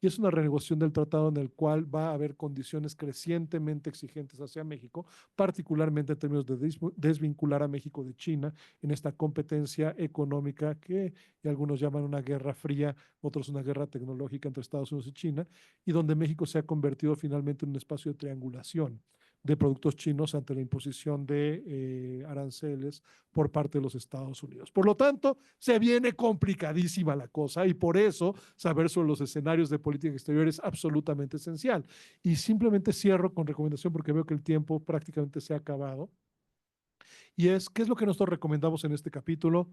Y es una renegociación del tratado en el cual va a haber condiciones crecientemente exigentes hacia México, particularmente en términos de desvincular a México de China en esta competencia económica que algunos llaman una guerra fría, otros una guerra tecnológica entre Estados Unidos y China, y donde México se ha convertido finalmente en un espacio de triangulación de productos chinos ante la imposición de aranceles por parte de los Estados Unidos. Por lo tanto, se viene complicadísima la cosa y por eso saber sobre los escenarios de política exterior es absolutamente esencial. Y simplemente cierro con recomendación porque veo que el tiempo prácticamente se ha acabado. Y es, ¿qué es lo que nosotros recomendamos en este capítulo?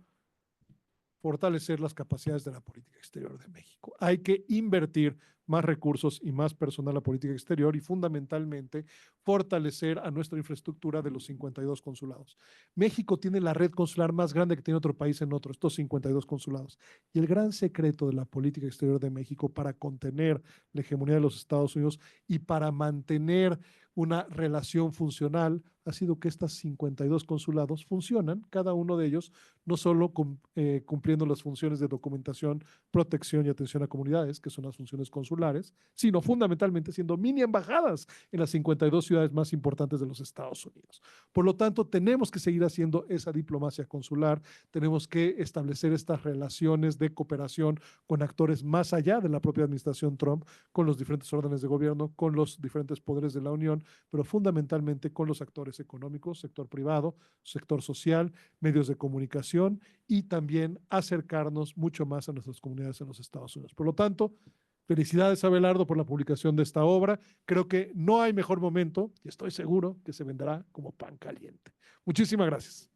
Fortalecer las capacidades de la política exterior de México. Hay que invertir más recursos y más personal a la política exterior y fundamentalmente fortalecer a nuestra infraestructura de los 52 consulados. México tiene la red consular más grande que tiene otro país en otro, estos 52 consulados. Y el gran secreto de la política exterior de México para contener la hegemonía de los Estados Unidos y para mantener una relación funcional ha sido que estos 52 consulados funcionan, cada uno de ellos, no solo cumpliendo las funciones de documentación, protección y atención a comunidades, que son las funciones consulares, sino fundamentalmente siendo mini embajadas en las 52 ciudades más importantes de los Estados Unidos. Por lo tanto, tenemos que seguir haciendo esa diplomacia consular, tenemos que establecer estas relaciones de cooperación con actores más allá de la propia administración Trump, con los diferentes órdenes de gobierno, con los diferentes poderes de la Unión, pero fundamentalmente con los actores económicos, sector privado, sector social, medios de comunicación y también acercarnos mucho más a nuestras comunidades en los Estados Unidos. Por lo tanto, felicidades a Abelardo por la publicación de esta obra. Creo que no hay mejor momento y estoy seguro que se venderá como pan caliente. Muchísimas gracias.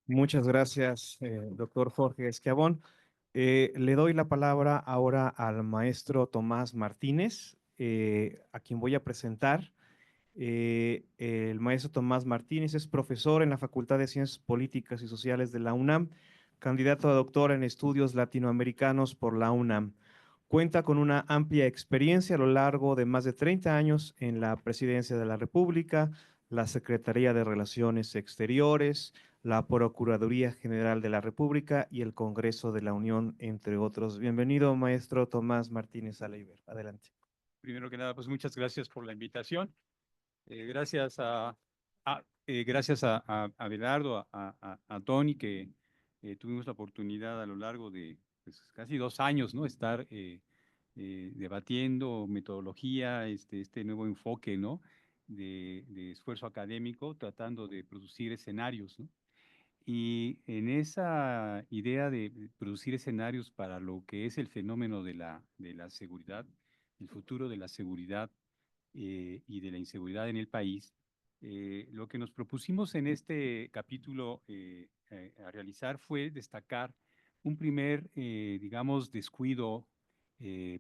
Muchas gracias, doctor Jorge Esquiavón. Le doy la palabra ahora al maestro Tomás Martínez, a quien voy a presentar. El maestro Tomás Martínez es profesor en la Facultad de Ciencias Políticas y Sociales de la UNAM, candidato a doctor en estudios latinoamericanos por la UNAM. Cuenta con una amplia experiencia a lo largo de más de 30 años en la Presidencia de la República, la Secretaría de Relaciones Exteriores, la Procuraduría General de la República y el Congreso de la Unión, entre otros. Bienvenido, maestro Tomás Martínez Aleiber. Adelante. Primero que nada, pues muchas gracias por la invitación. Gracias a Abelardo, a Tony, que tuvimos la oportunidad a lo largo de pues, casi 2 años, ¿no? Estar debatiendo metodología, este nuevo enfoque, ¿no? De esfuerzo académico, tratando de producir escenarios, ¿no? Y en esa idea de producir escenarios para lo que es el fenómeno de la seguridad, el futuro de la seguridad y de la inseguridad en el país, lo que nos propusimos en este capítulo a realizar fue destacar un primer, digamos, descuido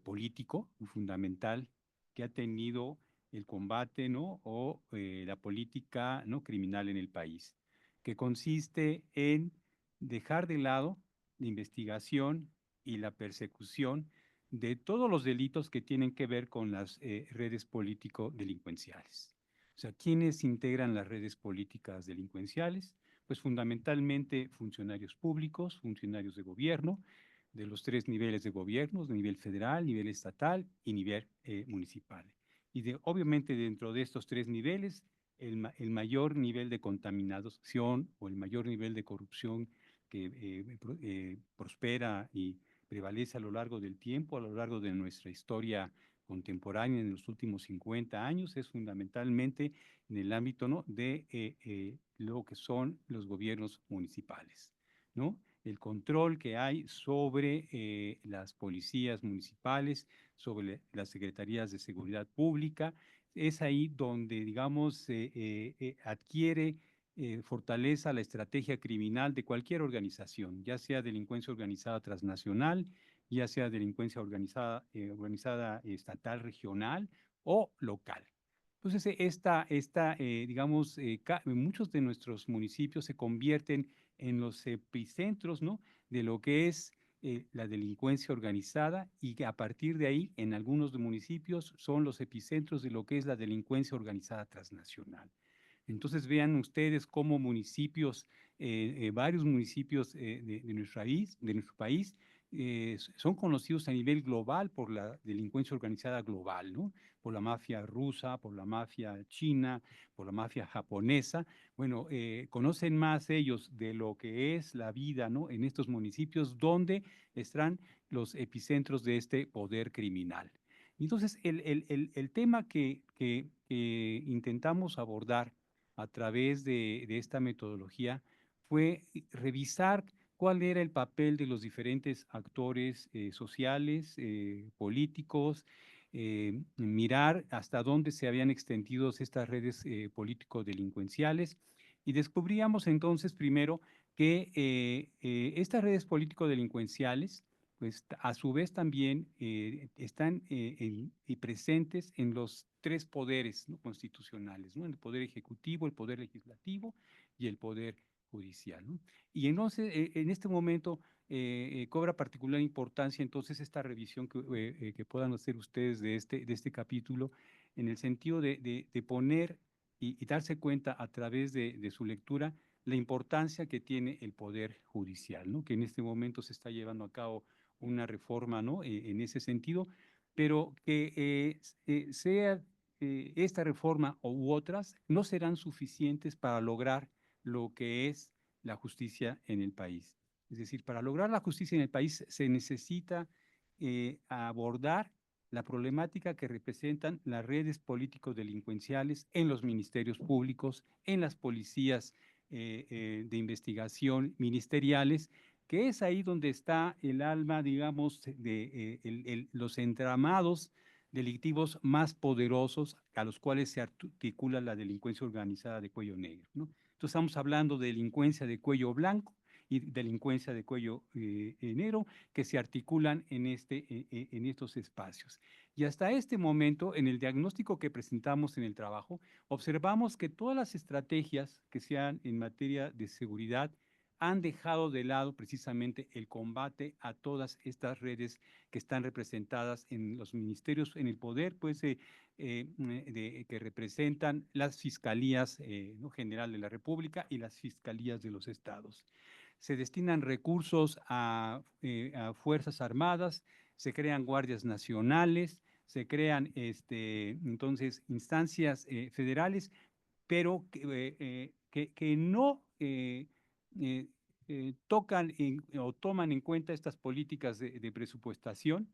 político fundamental que ha tenido el combate, ¿no? O la política no criminal en el país, que consiste en dejar de lado la investigación y la persecución de todos los delitos que tienen que ver con las redes político-delincuenciales. O sea, ¿quiénes integran las redes políticas delincuenciales? Pues fundamentalmente funcionarios públicos, funcionarios de gobierno, de los 3 niveles de gobierno, de nivel federal, nivel estatal y nivel municipal. Y obviamente dentro de estos 3 niveles, el mayor nivel de contaminación o el mayor nivel de corrupción que prospera y prevalece a lo largo del tiempo, a lo largo de nuestra historia contemporánea en los últimos 50 años, es fundamentalmente en el ámbito, ¿no? de lo que son los gobiernos municipales, ¿no? El control que hay sobre las policías municipales, sobre las secretarías de seguridad pública, es ahí donde, digamos, adquiere fortaleza la estrategia criminal de cualquier organización, ya sea delincuencia organizada transnacional, ya sea delincuencia organizada estatal, regional o local. Entonces, digamos, muchos de nuestros municipios se convierten en los epicentros, ¿no? De lo que es la delincuencia organizada y que a partir de ahí, en algunos municipios, son los epicentros de lo que es la delincuencia organizada transnacional. Entonces vean ustedes cómo municipios, varios municipios de nuestro país, son conocidos a nivel global por la delincuencia organizada global, ¿no? Por la mafia rusa, por la mafia china, por la mafia japonesa. Bueno, conocen más ellos de lo que es la vida, ¿no? En estos municipios donde están los epicentros de este poder criminal. Entonces, el tema que intentamos abordar a través de esta metodología fue revisar cuál era el papel de los diferentes actores sociales, políticos, mirar hasta dónde se habían extendido estas redes político-delincuenciales y descubríamos entonces primero que estas redes político-delincuenciales pues a su vez también están presentes en los 3 poderes, ¿no? constitucionales, ¿no? El poder ejecutivo, el poder legislativo y el poder judicial, ¿no? Y entonces, en este momento, cobra particular importancia entonces esta revisión que puedan hacer ustedes de este capítulo, en el sentido de poner y darse cuenta a través de su lectura la importancia que tiene el poder judicial, ¿no? Que en este momento se está llevando a cabo una reforma, ¿no? En ese sentido, pero que sea esta reforma u otras no serán suficientes para lograr lo que es la justicia en el país. Es decir, para lograr la justicia en el país se necesita abordar la problemática que representan las redes político-delincuenciales en los ministerios públicos, en las policías de investigación ministeriales, que es ahí donde está el alma, digamos, de los entramados delictivos más poderosos a los cuales se articula la delincuencia organizada de cuello negro, ¿no? Entonces estamos hablando de delincuencia de cuello blanco y delincuencia de cuello negro que se articulan en estos espacios. Y hasta este momento, en el diagnóstico que presentamos en el trabajo, observamos que todas las estrategias que sean en materia de seguridad han dejado de lado precisamente el combate a todas estas redes que están representadas en los ministerios, en el poder, pues, que representan las fiscalías ¿no? general de la República y las fiscalías de los estados. Se destinan recursos a Fuerzas Armadas, se crean guardias nacionales, se crean entonces instancias federales, pero que no tocan o toman en cuenta estas políticas de presupuestación,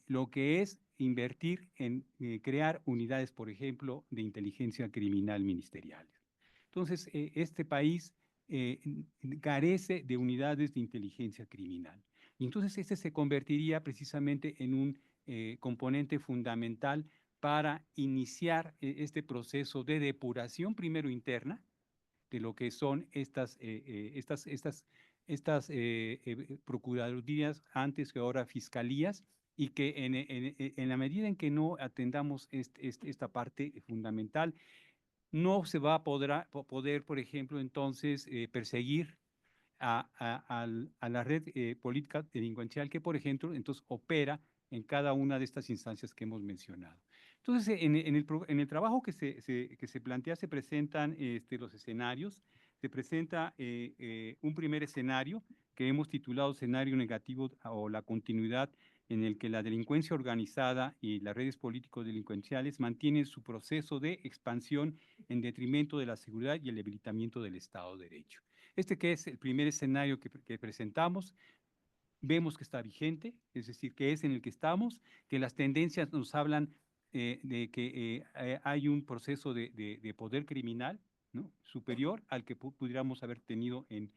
lo que es invertir en crear unidades, por ejemplo, de inteligencia criminal ministeriales. Entonces, este país carece de unidades de inteligencia criminal. Y entonces este se convertiría precisamente en un componente fundamental para iniciar este proceso de depuración primero interna de lo que son estas procuradurías, antes que ahora fiscalías, y que en la medida en que no atendamos esta parte fundamental, no se va a poder, por ejemplo, entonces perseguir a la red política delincuencial que, por ejemplo, entonces opera en cada una de estas instancias que hemos mencionado. Entonces, en el trabajo que se plantea, se presentan los escenarios. Se presenta un primer escenario que hemos titulado escenario negativo o la continuidad, en el que la delincuencia organizada y las redes político-delincuenciales mantienen su proceso de expansión en detrimento de la seguridad y el debilitamiento del Estado de Derecho. Que es el primer escenario que presentamos, vemos que está vigente, es decir, que es en el que estamos, que las tendencias nos hablan de que hay un proceso de poder criminal, ¿no? superior al que pudiéramos haber tenido en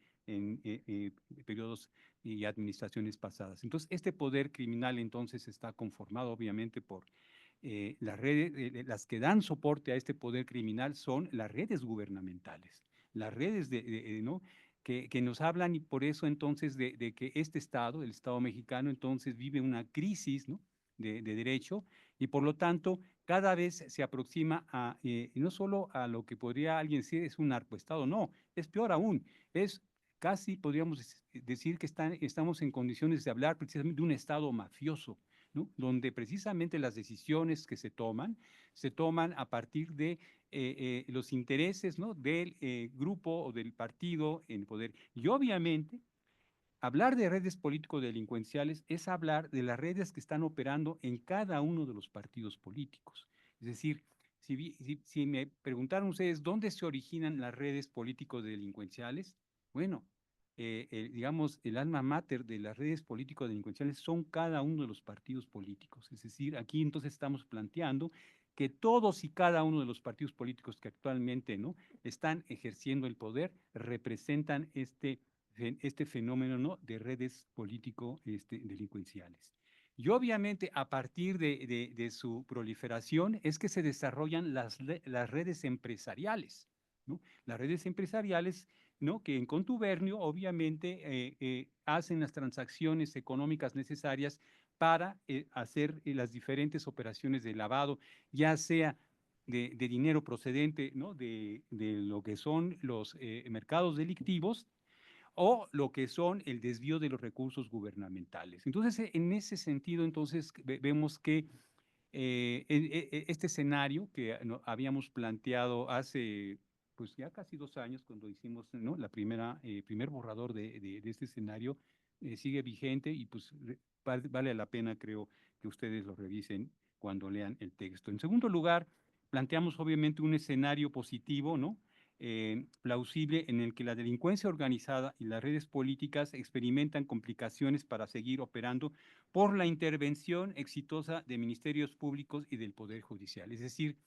periodos y administraciones pasadas. Entonces, este poder criminal entonces está conformado obviamente por las redes, las que dan soporte a este poder criminal son las redes gubernamentales, las redes ¿no? que nos hablan, y por eso entonces de que este Estado, el Estado mexicano, entonces vive una crisis, ¿no? de derecho, y por lo tanto cada vez se aproxima a, no solo a lo que podría alguien decir es un narcoestado, no, es peor aún, es casi podríamos decir que estamos en condiciones de hablar precisamente de un Estado mafioso, ¿no? donde precisamente las decisiones que se toman a partir de los intereses, ¿no? del grupo o del partido en poder. Y obviamente, hablar de redes político-delincuenciales es hablar de las redes que están operando en cada uno de los partidos políticos. Es decir, si me preguntaron ustedes dónde se originan las redes político-delincuenciales, bueno, digamos, el alma mater de las redes político-delincuenciales son cada uno de los partidos políticos. Es decir, aquí entonces estamos planteando que todos y cada uno de los partidos políticos que actualmente ¿no? están ejerciendo el poder representan este fenómeno ¿no? de redes político-delincuenciales. Y obviamente a partir de su proliferación es que se desarrollan las redes empresariales, ¿no? Las redes empresariales, ¿no? que en contubernio obviamente hacen las transacciones económicas necesarias para hacer las diferentes operaciones de lavado, ya sea de dinero procedente ¿no? de lo que son los mercados delictivos, o lo que son el desvío de los recursos gubernamentales. Entonces, en ese sentido, entonces, vemos que este escenario que habíamos planteado hace, pues ya casi 2 años, cuando hicimos ¿no? la primer borrador de este escenario, sigue vigente y pues vale la pena, creo, que ustedes lo revisen cuando lean el texto. En segundo lugar, planteamos obviamente un escenario positivo, ¿no? Plausible en el que la delincuencia organizada y las redes políticas experimentan complicaciones para seguir operando por la intervención exitosa de ministerios públicos y del Poder Judicial. Es decir,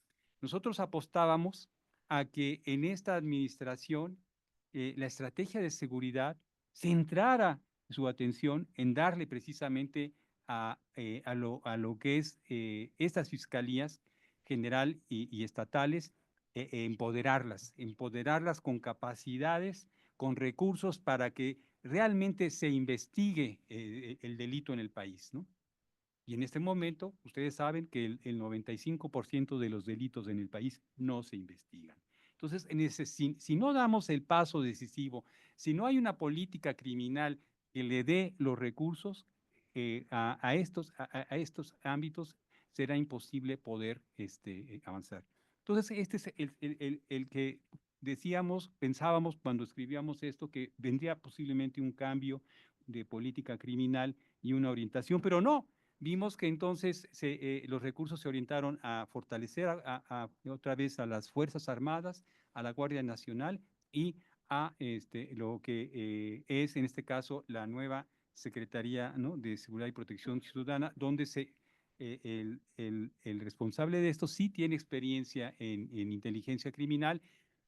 nosotros apostábamos a que en esta administración la estrategia de seguridad centrara su atención en darle precisamente a lo que es estas fiscalías general y estatales, empoderarlas con capacidades, con recursos para que realmente se investigue el delito en el país, ¿no? Y en este momento, ustedes saben que el 95% de los delitos en el país no se investigan. Entonces, si no damos el paso decisivo, si no hay una política criminal que le dé los recursos a estos ámbitos, será imposible poder avanzar. Entonces, este es el que decíamos, pensábamos cuando escribíamos esto, que vendría posiblemente un cambio de política criminal y una orientación, pero no. Vimos que entonces los recursos se orientaron a fortalecer otra vez a las Fuerzas Armadas, a la Guardia Nacional y a lo que es en este caso la nueva Secretaría, ¿no?, de Seguridad y Protección Ciudadana, donde el responsable de esto sí tiene experiencia en inteligencia criminal,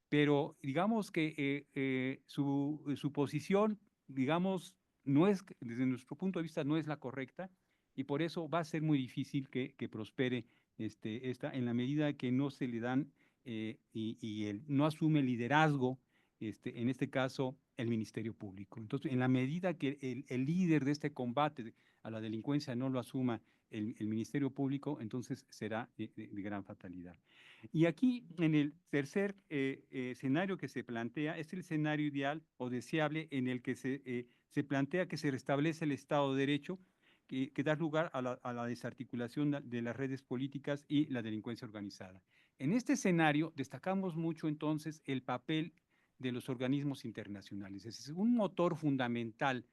pero digamos que su posición, digamos, no es, desde nuestro punto de vista, no es la correcta, y por eso va a ser muy difícil que prospere esta, en la medida que no se le dan y no asume el liderazgo, en este caso, el Ministerio Público. Entonces, en la medida que el líder de este combate a la delincuencia no lo asuma el Ministerio Público, entonces será de gran fatalidad. Y aquí, en el tercer escenario que se plantea, es el escenario ideal o deseable en el que se plantea que se restablece el Estado de Derecho, que da lugar a la desarticulación de las redes políticas y la delincuencia organizada. En este escenario destacamos mucho entonces el papel de los organismos internacionales. Es un motor fundamental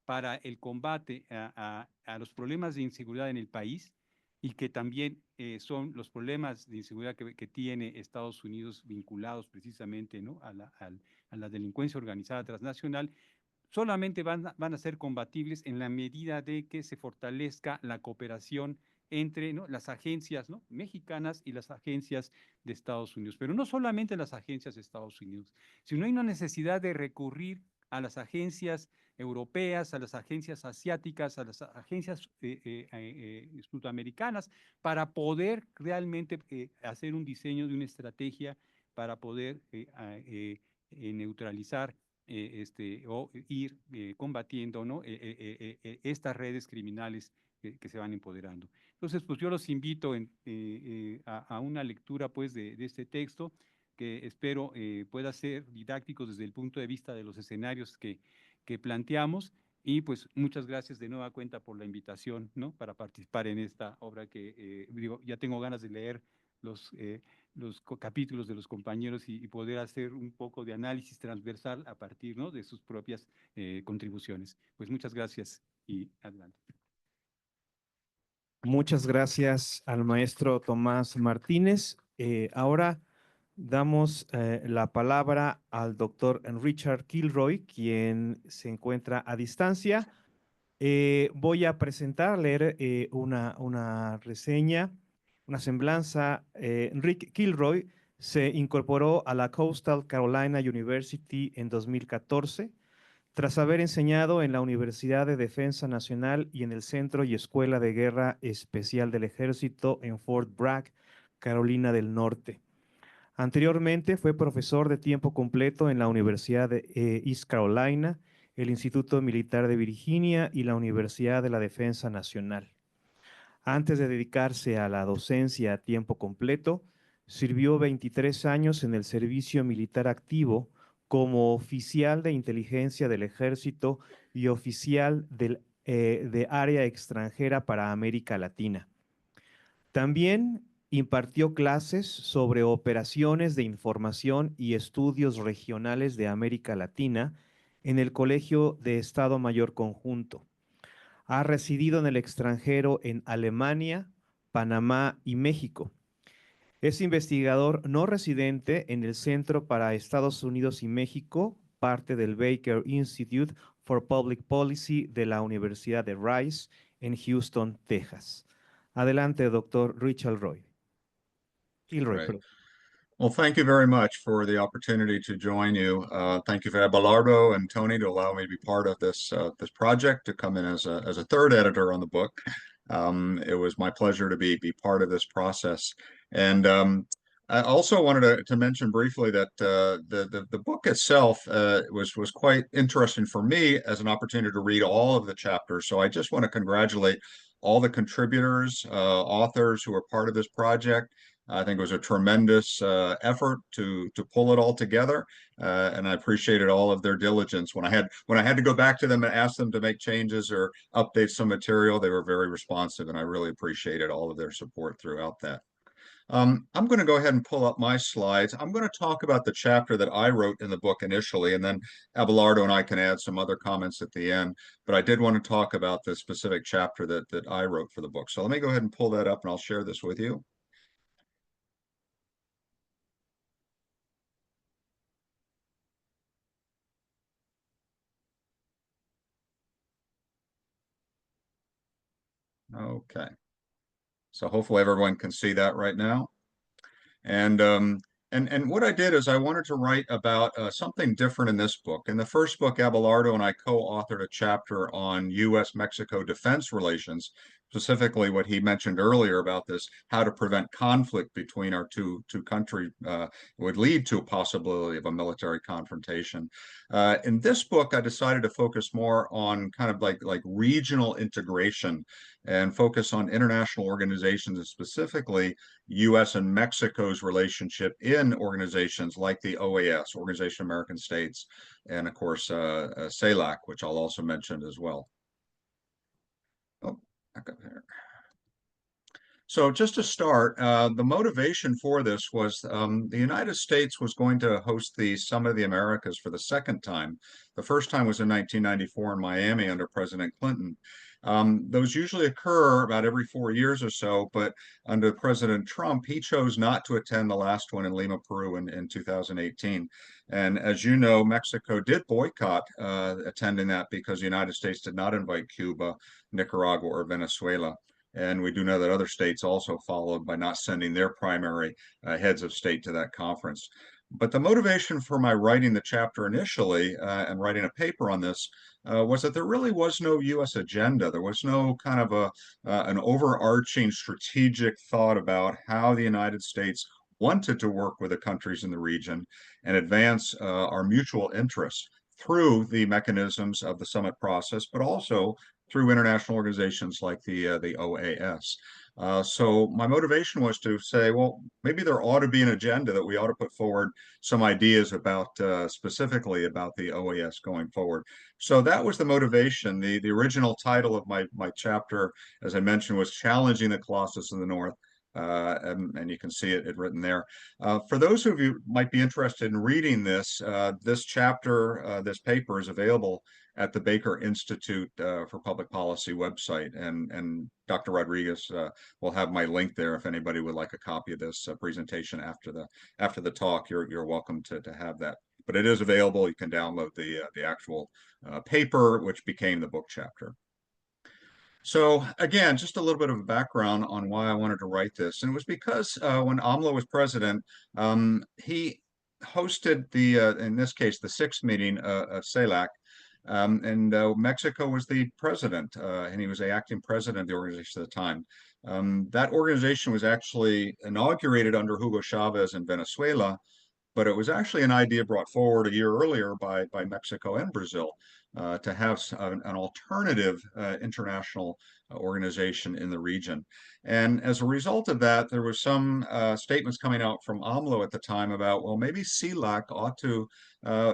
para el combate a los problemas de inseguridad en el país, y que también son los problemas de inseguridad que tiene Estados Unidos vinculados precisamente, ¿no?, a la delincuencia organizada transnacional. Solamente van a ser combatibles en la medida de que se fortalezca la cooperación entre, ¿no?, las agencias, ¿no?, mexicanas y las agencias de Estados Unidos. Pero no solamente las agencias de Estados Unidos, sino hay una necesidad de recurrir a las agencias europeas, a las agencias asiáticas, a las agencias sudamericanas, para poder realmente hacer un diseño de una estrategia para poder neutralizar o ir combatiendo, ¿no?, estas redes criminales que se van empoderando. Entonces, pues yo los invito a una lectura, pues, de este texto, que espero pueda ser didáctico desde el punto de vista de los escenarios que planteamos. Y pues muchas gracias de nueva cuenta por la invitación, ¿no?, para participar en esta obra que, digo, ya tengo ganas de leer los capítulos de los compañeros y poder hacer un poco de análisis transversal a partir, ¿no?, de sus propias contribuciones. Pues muchas gracias y adelante. Muchas gracias al maestro Tomás Martínez. Ahora damos la palabra al doctor Richard Kilroy, quien se encuentra a distancia. Voy a leer una reseña, una semblanza. Rick Kilroy se incorporó a la Coastal Carolina University en 2014, tras haber enseñado en la Universidad de Defensa Nacional y en el Centro y Escuela de Guerra Especial del Ejército en Fort Bragg, Carolina del Norte. Anteriormente fue profesor de tiempo completo en la Universidad de East Carolina, el Instituto Militar de Virginia y la Universidad de la Defensa Nacional. Antes de dedicarse a la docencia a tiempo completo, sirvió 23 años en el servicio militar activo como oficial de inteligencia del Ejército y oficial de área extranjera para América Latina. También impartió clases sobre operaciones de información y estudios regionales de América Latina en el Colegio de Estado Mayor Conjunto. Ha residido en el extranjero en Alemania, Panamá y México. Es investigador no residente en el Centro para Estados Unidos y México, parte del Baker Institute for Public Policy de la Universidad de Rice en Houston, Texas. Adelante, doctor Richard Kilroy. Right. Well, thank you very much for the opportunity to join you. Thank you for Abelardo and Tony to allow me to be part of this this project, to come in as a third editor on the book. It was my pleasure to be part of this process. And I also wanted to mention briefly that the book itself was quite interesting for me as an opportunity to read all of the chapters. So I just want to congratulate all the contributors, authors who are part of this project. I think it was a tremendous effort to pull it all together, and I appreciated all of their diligence. When I had to go back to them and ask them to make changes or update some material, they were very responsive, and I really appreciated all of their support throughout that. I'm going to go ahead and pull up my slides. I'm going to talk about the chapter that I wrote in the book initially, and then Abelardo and I can add some other comments at the end. But I did want to talk about the specific chapter that I wrote for the book. So let me go ahead and pull that up, and I'll share this with you. Okay. So hopefully everyone can see that right now. And what I did is I wanted to write about something different in this book. In the first book, Abelardo and I co-authored a chapter on U.S.-Mexico defense relations, specifically what he mentioned earlier about this, how to prevent conflict between our two countries would lead to a possibility of a military confrontation. In this book, I decided to focus more on kind of like regional integration and focus on international organizations, and specifically U.S. and Mexico's relationship in organizations like the OAS, Organization of American States, and of course, CELAC, which I'll also mention as well. Oh, back up here. So just to start, the motivation for this was the United States was going to host the Summit of the Americas for the second time. The first time was in 1994 in Miami under President Clinton. Those usually occur about every 4 years or so, but under President Trump, he chose not to attend the last one in Lima, Peru in 2018. And as you know, Mexico did boycott attending that because the United States did not invite Cuba, Nicaragua, or Venezuela. And we do know that other states also followed by not sending their primary heads of state to that conference. But the motivation for my writing the chapter initially and writing a paper on this was that there really was no U.S. agenda. There was no kind of an overarching strategic thought about how the United States wanted to work with the countries in the region and advance our mutual interests through the mechanisms of the summit process, but also through international organizations like the OAS. So my motivation was to say, well, maybe there ought to be an agenda that we ought to put forward some ideas about specifically about the OAS going forward. So that was the motivation. The original title of my chapter, as I mentioned, was Challenging the Colossus of the North. And you can see it written there. For those of you who might be interested in reading this, this chapter, this paper is available at the Baker Institute for Public Policy website, and Dr. Rodriguez will have my link there if anybody would like a copy of this presentation after the talk. You're welcome to have that. But it is available. You can download the actual paper, which became the book chapter. So again, just a little bit of a background on why I wanted to write this. And it was because when AMLO was president, he hosted in this case, the 6th meeting of CELAC, and Mexico was the president, and he was the acting president of the organization at the time. That organization was actually inaugurated under Hugo Chavez in Venezuela, but it was actually an idea brought forward a year earlier by Mexico and Brazil to have an alternative international organization in the region. And as a result of that, there was some statements coming out from AMLO at the time about, well, maybe CELAC ought to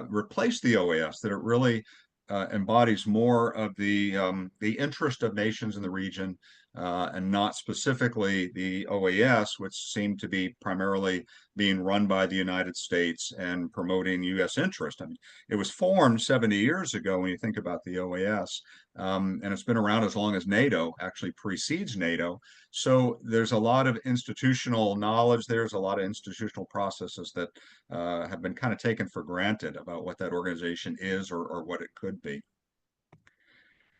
replace the OAS, that it really embodies more of the interest of nations in the region and not specifically the OAS, which seemed to be primarily being run by the United States and promoting U.S. interest. I mean, it was formed 70 years ago when you think about the OAS, and it's been around as long as NATO, actually precedes NATO. So there's a lot of institutional knowledge. There's a lot of institutional processes that have been kind of taken for granted about what that organization is or what it could be.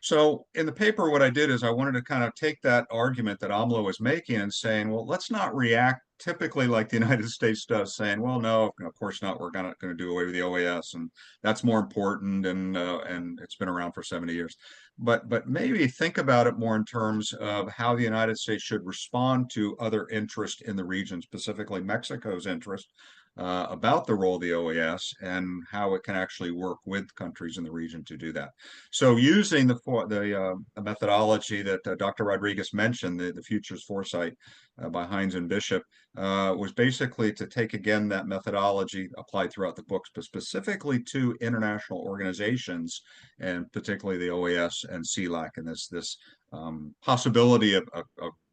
So in the paper, what I did is I wanted to kind of take that argument that AMLO was making and saying, well, let's not react typically like the United States does, saying, well, no, of course not. We're going to do away with the OAS, and that's more important, and it's been around for 70 years. But maybe think about it more in terms of how the United States should respond to other interest in the region, specifically Mexico's interest, about the role of the OAS and how it can actually work with countries in the region to do that. So using the methodology that Dr. Rodriguez mentioned, the Futures Foresight by Hines and Bishop, was basically to take again that methodology applied throughout the books, but specifically to international organizations, and particularly the OAS and CELAC, and this possibility of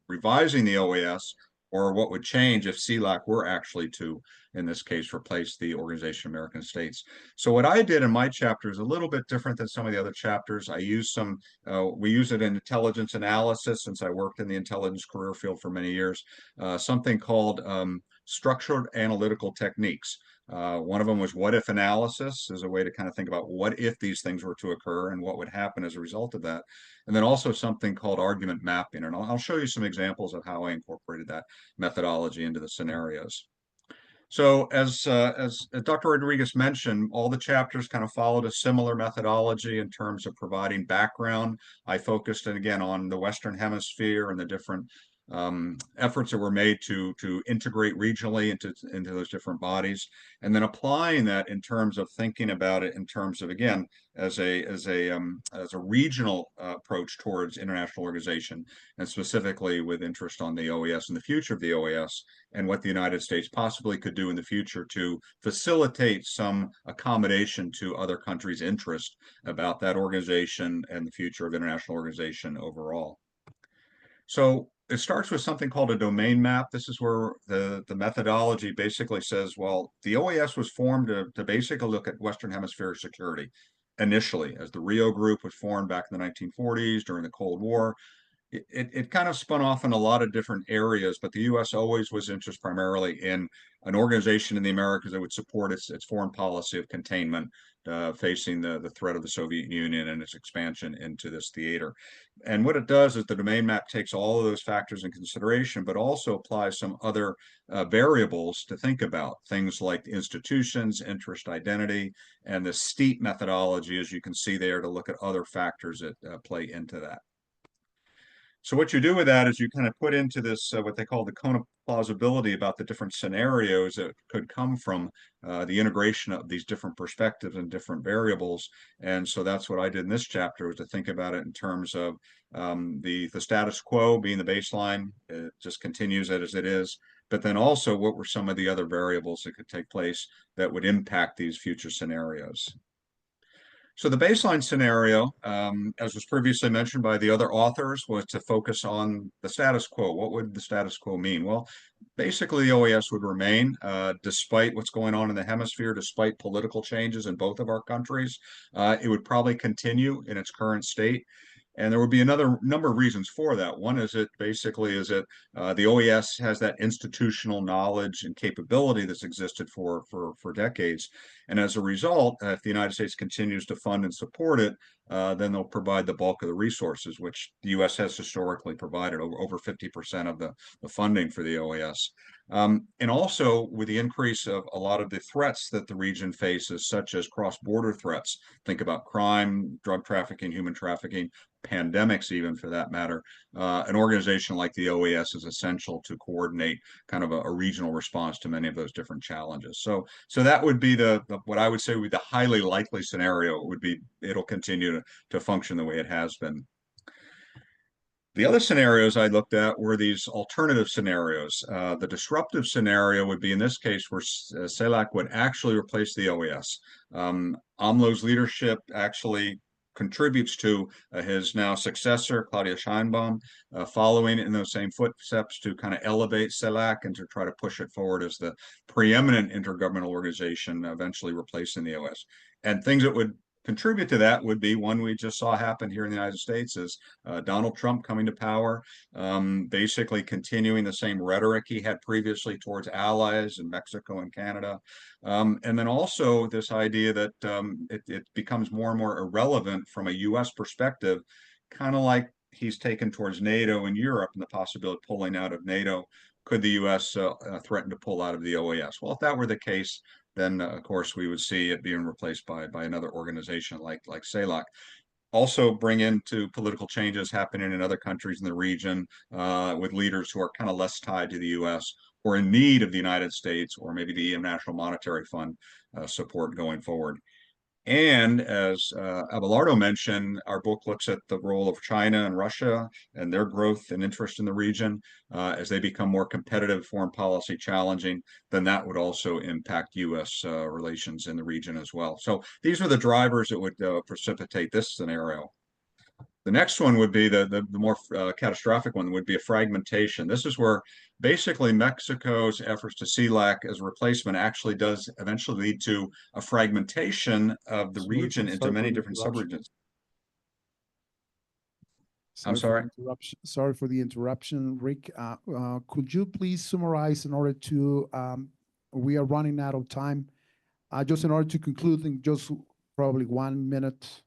revising the OAS, or what would change if CELAC were actually to, in this case, replace the Organization of American States. So what I did in my chapter is a little bit different than some of the other chapters. I used we use it in intelligence analysis, since I worked in the intelligence career field for many years, something called structured analytical techniques. One of them was what if analysis, as a way to kind of think about what if these things were to occur and what would happen as a result of that. And then also something called argument mapping. And I'll show you some examples of how I incorporated that methodology into the scenarios. So as Dr. Rodriguez mentioned, all the chapters kind of followed a similar methodology in terms of providing background. I focused, and again, on the Western Hemisphere and the different efforts that were made to integrate regionally into those different bodies, and then applying that in terms of thinking about it in terms of, again, as a regional approach towards international organization, and specifically with interest on the OAS and the future of the OAS, and what the United States possibly could do in the future to facilitate some accommodation to other countries' interest about that organization and the future of international organization overall. So it starts with something called a domain map. This is where the methodology basically says, well, the OAS was formed to basically look at Western Hemisphere security initially, as the Rio Group was formed back in the 1940s during the Cold War. It kind of spun off in a lot of different areas, but the U.S. always was interested primarily in an organization in the Americas that would support its foreign policy of containment, facing the threat of the Soviet Union and its expansion into this theater. And what it does is the domain map takes all of those factors in consideration, but also applies some other variables to think about, things like institutions, interest, identity, and the STEEP methodology, as you can see there, to look at other factors that play into that. So what you do with that is you kind of put into this what they call the cone of plausibility about the different scenarios that could come from the integration of these different perspectives and different variables. And so that's what I did in this chapter, was to think about it in terms of the status quo being the baseline. It just continues as it is. But then also, what were some of the other variables that could take place that would impact these future scenarios? So the baseline scenario, as was previously mentioned by the other authors, was to focus on the status quo. What would the status quo mean? Well, basically the OAS would remain despite what's going on in the hemisphere, despite political changes in both of our countries. It would probably continue in its current state. And there would be another number of reasons for that. One is the OAS has that institutional knowledge and capability that's existed for decades. And as a result, if the United States continues to fund and support it, then they'll provide the bulk of the resources, which the U.S. has historically provided, over 50% of the funding for the OAS. And also with the increase of a lot of the threats that the region faces, such as cross-border threats, think about crime, drug trafficking, human trafficking, pandemics even for that matter, an organization like the OAS is essential to coordinate kind of a regional response to many of those different challenges. So that would be what I would say would be the highly likely scenario. Would be it'll continue to function the way it has been. The other scenarios I looked at were these alternative scenarios. The disruptive scenario would be in this case where CELAC would actually replace the OAS. AMLO's leadership actually contributes to his now successor, Claudia Sheinbaum, following in those same footsteps to kind of elevate CELAC and to try to push it forward as the preeminent intergovernmental organization, eventually replacing the OAS. And things that would contribute to that would be one we just saw happen here in the United States is Donald Trump coming to power, basically continuing the same rhetoric he had previously towards allies in Mexico and Canada. And then also this idea that it becomes more and more irrelevant from a U.S. perspective, kind of like he's taken towards NATO and Europe and the possibility of pulling out of NATO. Could the U.S. threaten to pull out of the OAS? Well, if that were the case, then of course we would see it being replaced by another organization like CELAC. Also bring into political changes happening in other countries in the region with leaders who are kind of less tied to the U.S. or in need of the United States or maybe the International Monetary Fund support going forward. And as Abelardo mentioned, our book looks at the role of China and Russia and their growth and interest in the region. As they become more competitive, foreign policy challenging, then that would also impact U.S. Relations in the region as well. So these are the drivers that would precipitate this scenario. The next one would be the more catastrophic one would be a fragmentation. This is where basically Mexico's efforts to CELAC as a replacement actually does eventually lead to a fragmentation of the region into many different subregions. I'm sorry. Sorry for the interruption, Rick. Could you please summarize in order to, we are running out of time, just in order to conclude in just probably 1 minute.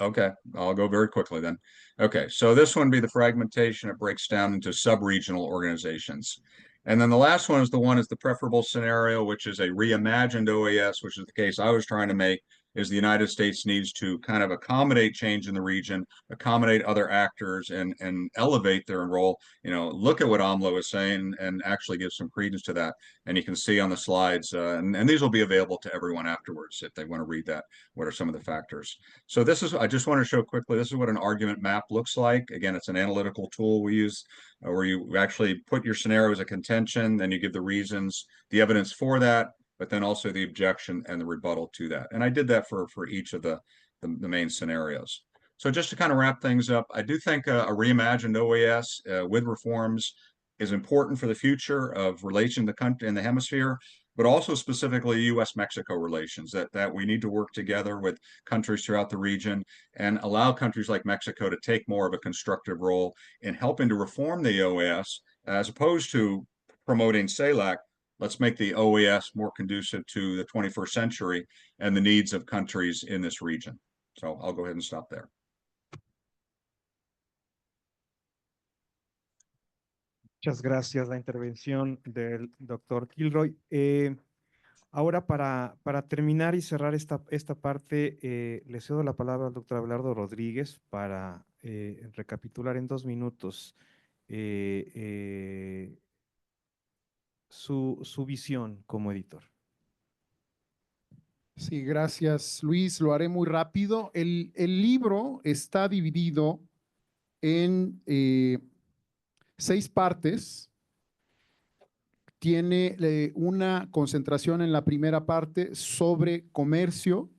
Okay, I'll go very quickly then. Okay, so this one would be the fragmentation. It breaks down into sub-regional organizations. And then the last one is the preferable scenario, which is a reimagined OAS, which is the case I was trying to make, is the United States needs to kind of accommodate change in the region, accommodate other actors, and elevate their role. You know, look at what AMLO is saying and actually give some credence to that. And you can see on the slides, and these will be available to everyone afterwards if they want to read that. What are some of the factors? So this is, I just want to show quickly, this is what an argument map looks like. Again, it's an analytical tool we use where you actually put your scenario as a contention, then you give the reasons, the evidence for that, but then also the objection and the rebuttal to that. And I did that for each of the main scenarios. So just to kind of wrap things up, I do think a reimagined OAS with reforms is important for the future of relation to the country in the hemisphere, but also specifically U.S.-Mexico relations, that we need to work together with countries throughout the region and allow countries like Mexico to take more of a constructive role in helping to reform the OAS, as opposed to promoting CELAC. Let's make the OAS more conducive to the 21st century and the needs of countries in this region. So I'll go ahead and stop there. Muchas gracias la intervención del doctor Kilroy. Ahora para terminar y cerrar esta parte, le cedo la palabra al doctor Abelardo Rodríguez para recapitular en 2 minutos su visión como editor. Sí, gracias, Luis. Lo haré muy rápido. El libro está dividido en 6 partes. Tiene una concentración en la primera parte sobre comercio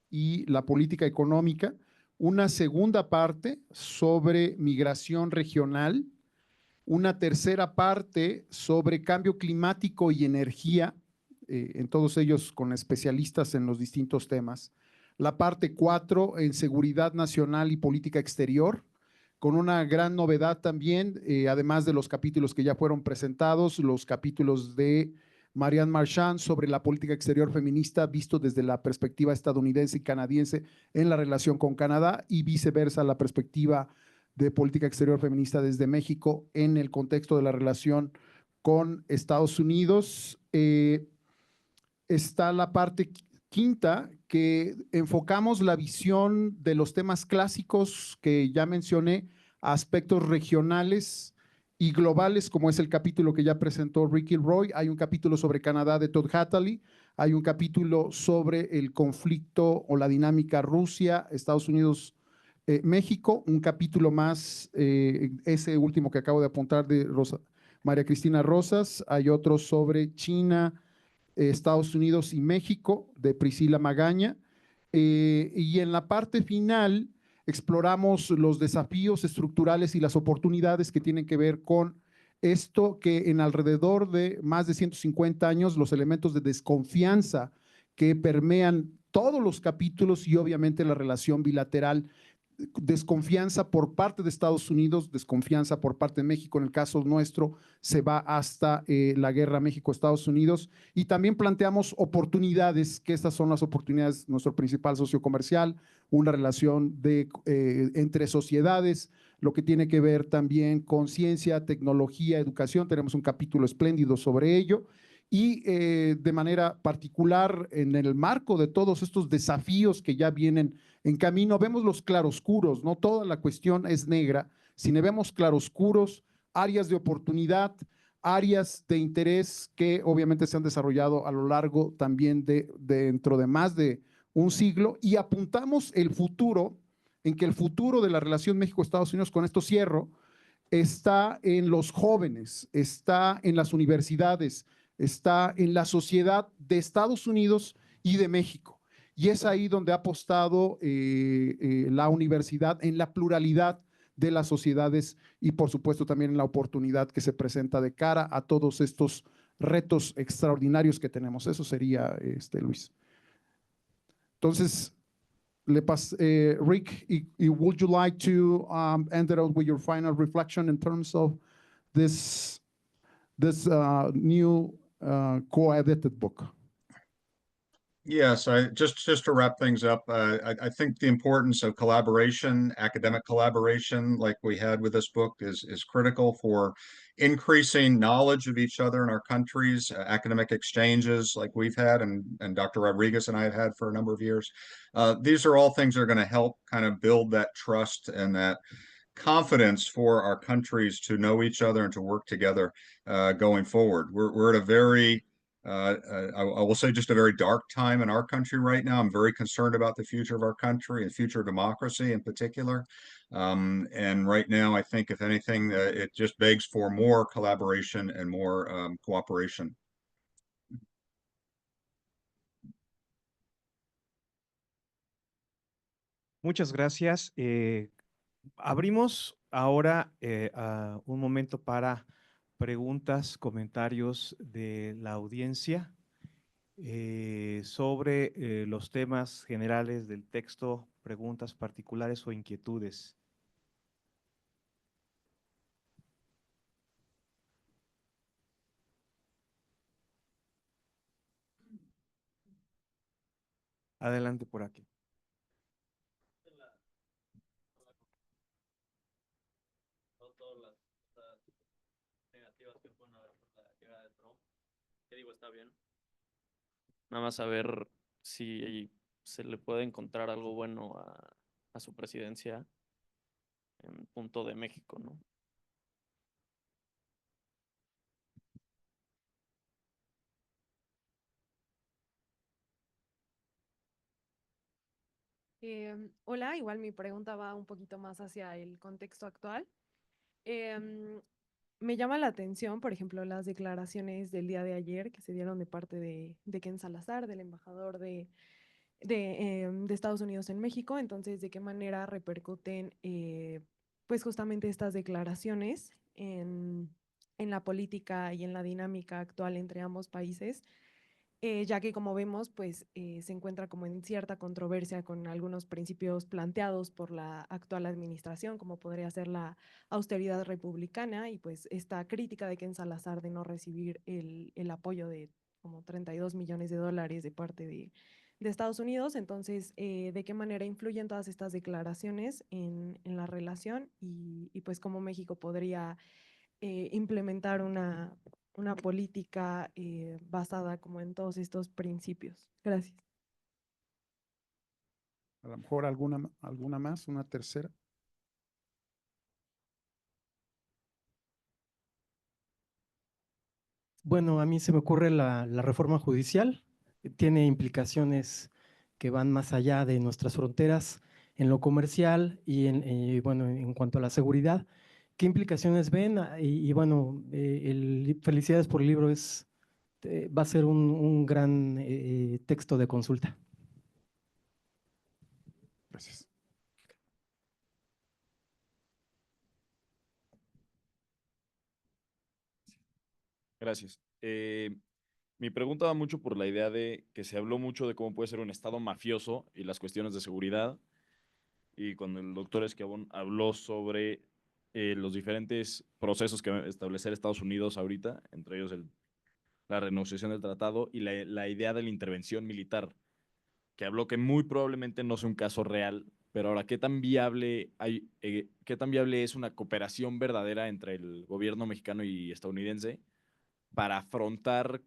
y la política económica, una segunda parte sobre migración regional, una tercera parte sobre cambio climático y energía, en todos ellos con especialistas en los distintos temas, la parte 4 en seguridad nacional y política exterior, con una gran novedad también, además de los capítulos que ya fueron presentados, los capítulos de Marianne Marchand sobre la política exterior feminista visto desde la perspectiva estadounidense y canadiense en la relación con Canadá y viceversa la perspectiva de política exterior feminista desde México en el contexto de la relación con Estados Unidos. Está la parte quinta, que enfocamos la visión de los temas clásicos que ya mencioné a aspectos regionales y globales, como es el capítulo que ya presentó Ricky Roy. Hay un capítulo sobre Canadá de Todd Hatley, hay un capítulo sobre el conflicto o la dinámica Rusia, Estados Unidos, México, un capítulo más, ese último que acabo de apuntar de María Cristina Rosas, hay otro sobre China, Estados Unidos y México, de Priscila Magaña, y en la parte final exploramos los desafíos estructurales y las oportunidades que tienen que ver con esto que en alrededor de más de 150 años, los elementos de desconfianza que permean todos los capítulos y obviamente la relación bilateral, desconfianza por parte de Estados Unidos, desconfianza por parte de México, en el caso nuestro se va hasta la guerra México-Estados Unidos, y también planteamos oportunidades, que estas son las oportunidades, nuestro principal socio comercial, una relación entre sociedades, lo que tiene que ver también con ciencia, tecnología, educación, tenemos un capítulo espléndido sobre ello, y de manera particular en el marco de todos estos desafíos que ya vienen en camino, vemos los claroscuros, no toda la cuestión es negra, sino vemos claroscuros, áreas de oportunidad, áreas de interés que obviamente se han desarrollado a lo largo también dentro de más de un siglo, y apuntamos el futuro, en que el futuro de la relación México-Estados Unidos, con esto cierro, está en los jóvenes, está en las universidades, está en la sociedad de Estados Unidos y de México. Y es ahí donde ha apostado la universidad en la pluralidad de las sociedades y por supuesto también en la oportunidad que se presenta de cara a todos estos retos extraordinarios que tenemos. Eso sería, Luis. Entonces, Rick, would you like to end it out with your final reflection in terms of this new co-edited book? Yes, just to wrap things up, I think the importance of collaboration, academic collaboration, like we had with this book, is critical for increasing knowledge of each other in our countries, academic exchanges like we've had and Dr. Rodriguez and I have had for a number of years. These are all things that are going to help kind of build that trust and that confidence for our countries to know each other and to work together going forward. We're at a very I will say just a very dark time in our country right now. I'm very concerned about the future of our country and future democracy in particular. And right now, I think if anything, it just begs for more collaboration and more cooperation. Muchas gracias. Abrimos ahora un momento para preguntas, comentarios de la audiencia sobre los temas generales del texto, preguntas particulares o inquietudes. Adelante por aquí. ¿Qué digo? Está bien. Nada más a ver si se le puede encontrar algo bueno a su presidencia en punto de México, ¿no? Hola, igual mi pregunta va un poquito más hacia el contexto actual. Me llama la atención, por ejemplo, las declaraciones del día de ayer que se dieron de parte de Ken Salazar, del embajador de Estados Unidos en México. Entonces, ¿de qué manera repercuten pues justamente estas declaraciones en la política y en la dinámica actual entre ambos países? Ya que como vemos, pues se encuentra como en cierta controversia con algunos principios planteados por la actual administración, como podría ser la austeridad republicana y pues esta crítica de Ken Salazar de no recibir el apoyo de como 32 millones de dólares de parte de Estados Unidos. Entonces, ¿de qué manera influyen todas estas declaraciones en la relación y pues cómo México podría implementar una política basada como en todos estos principios? Gracias. A lo mejor alguna más, una tercera. Bueno, a mí se me ocurre la reforma judicial. Tiene implicaciones que van más allá de nuestras fronteras en lo comercial y bueno, en cuanto a la seguridad. ¿Qué implicaciones ven? Bueno, felicidades por el libro, va a ser un gran texto de consulta. Gracias. Gracias. Mi pregunta va mucho por la idea de que se habló mucho de cómo puede ser un estado mafioso y las cuestiones de seguridad. Y cuando el doctor Esquiabón habló sobre los diferentes procesos que va a establecer Estados Unidos ahorita, entre ellos la renegociación del tratado y la idea de la intervención militar, que habló que muy probablemente no sea un caso real, pero ahora, ¿qué tan viable es una cooperación verdadera entre el gobierno mexicano y estadounidense para afrontar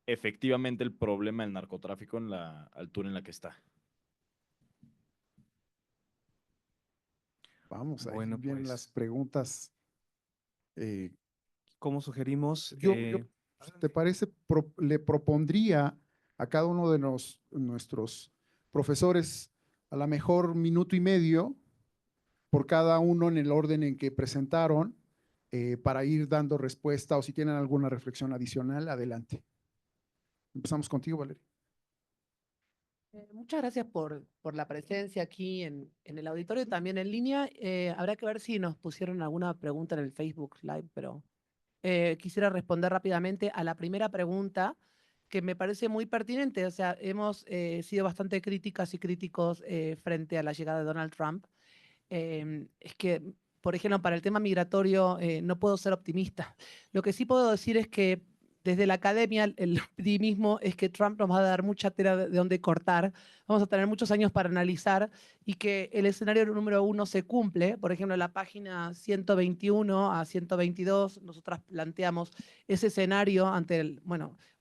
efectivamente el problema del narcotráfico en la altura en la que está? Vamos, ahí Bueno, vienen pues. las preguntas ¿cómo sugerimos? Yo, si ¿te parece? Le propondría a cada uno de nuestros profesores a lo mejor 1.5 minutos por cada uno en el orden en que presentaron para ir dando respuesta o si tienen alguna reflexión adicional, adelante. Empezamos contigo, Valeria. Muchas gracias por la presencia aquí en el auditorio y también en línea. Habrá que ver si nos pusieron alguna pregunta en el Facebook Live, pero quisiera responder rápidamente a la primera pregunta que me parece muy pertinente. O sea, hemos sido bastante críticas y críticos frente a la llegada de Donald Trump. Es que, por ejemplo, para el tema migratorio no puedo ser optimista. Lo que sí puedo decir es que desde la academia el optimismo es que Trump nos va a dar mucha tela de donde cortar. Vamos a tener muchos años para analizar y que el escenario número 1 se cumple. Por ejemplo, en la página 121 a 122, nosotras planteamos ese escenario ante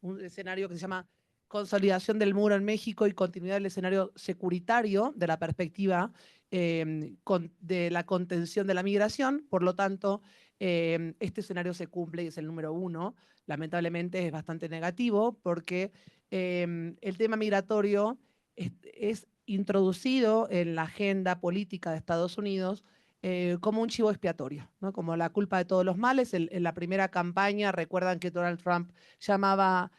un escenario que se llama consolidación del muro en México y continuidad del escenario securitario de la perspectiva de la contención de la migración. Por lo tanto, este escenario se cumple y es el número 1. Lamentablemente es bastante negativo porque el tema migratorio es introducido en la agenda política de Estados Unidos como un chivo expiatorio, ¿no? Como la culpa de todos los males. En la primera campaña, recuerdan que Donald Trump llamaba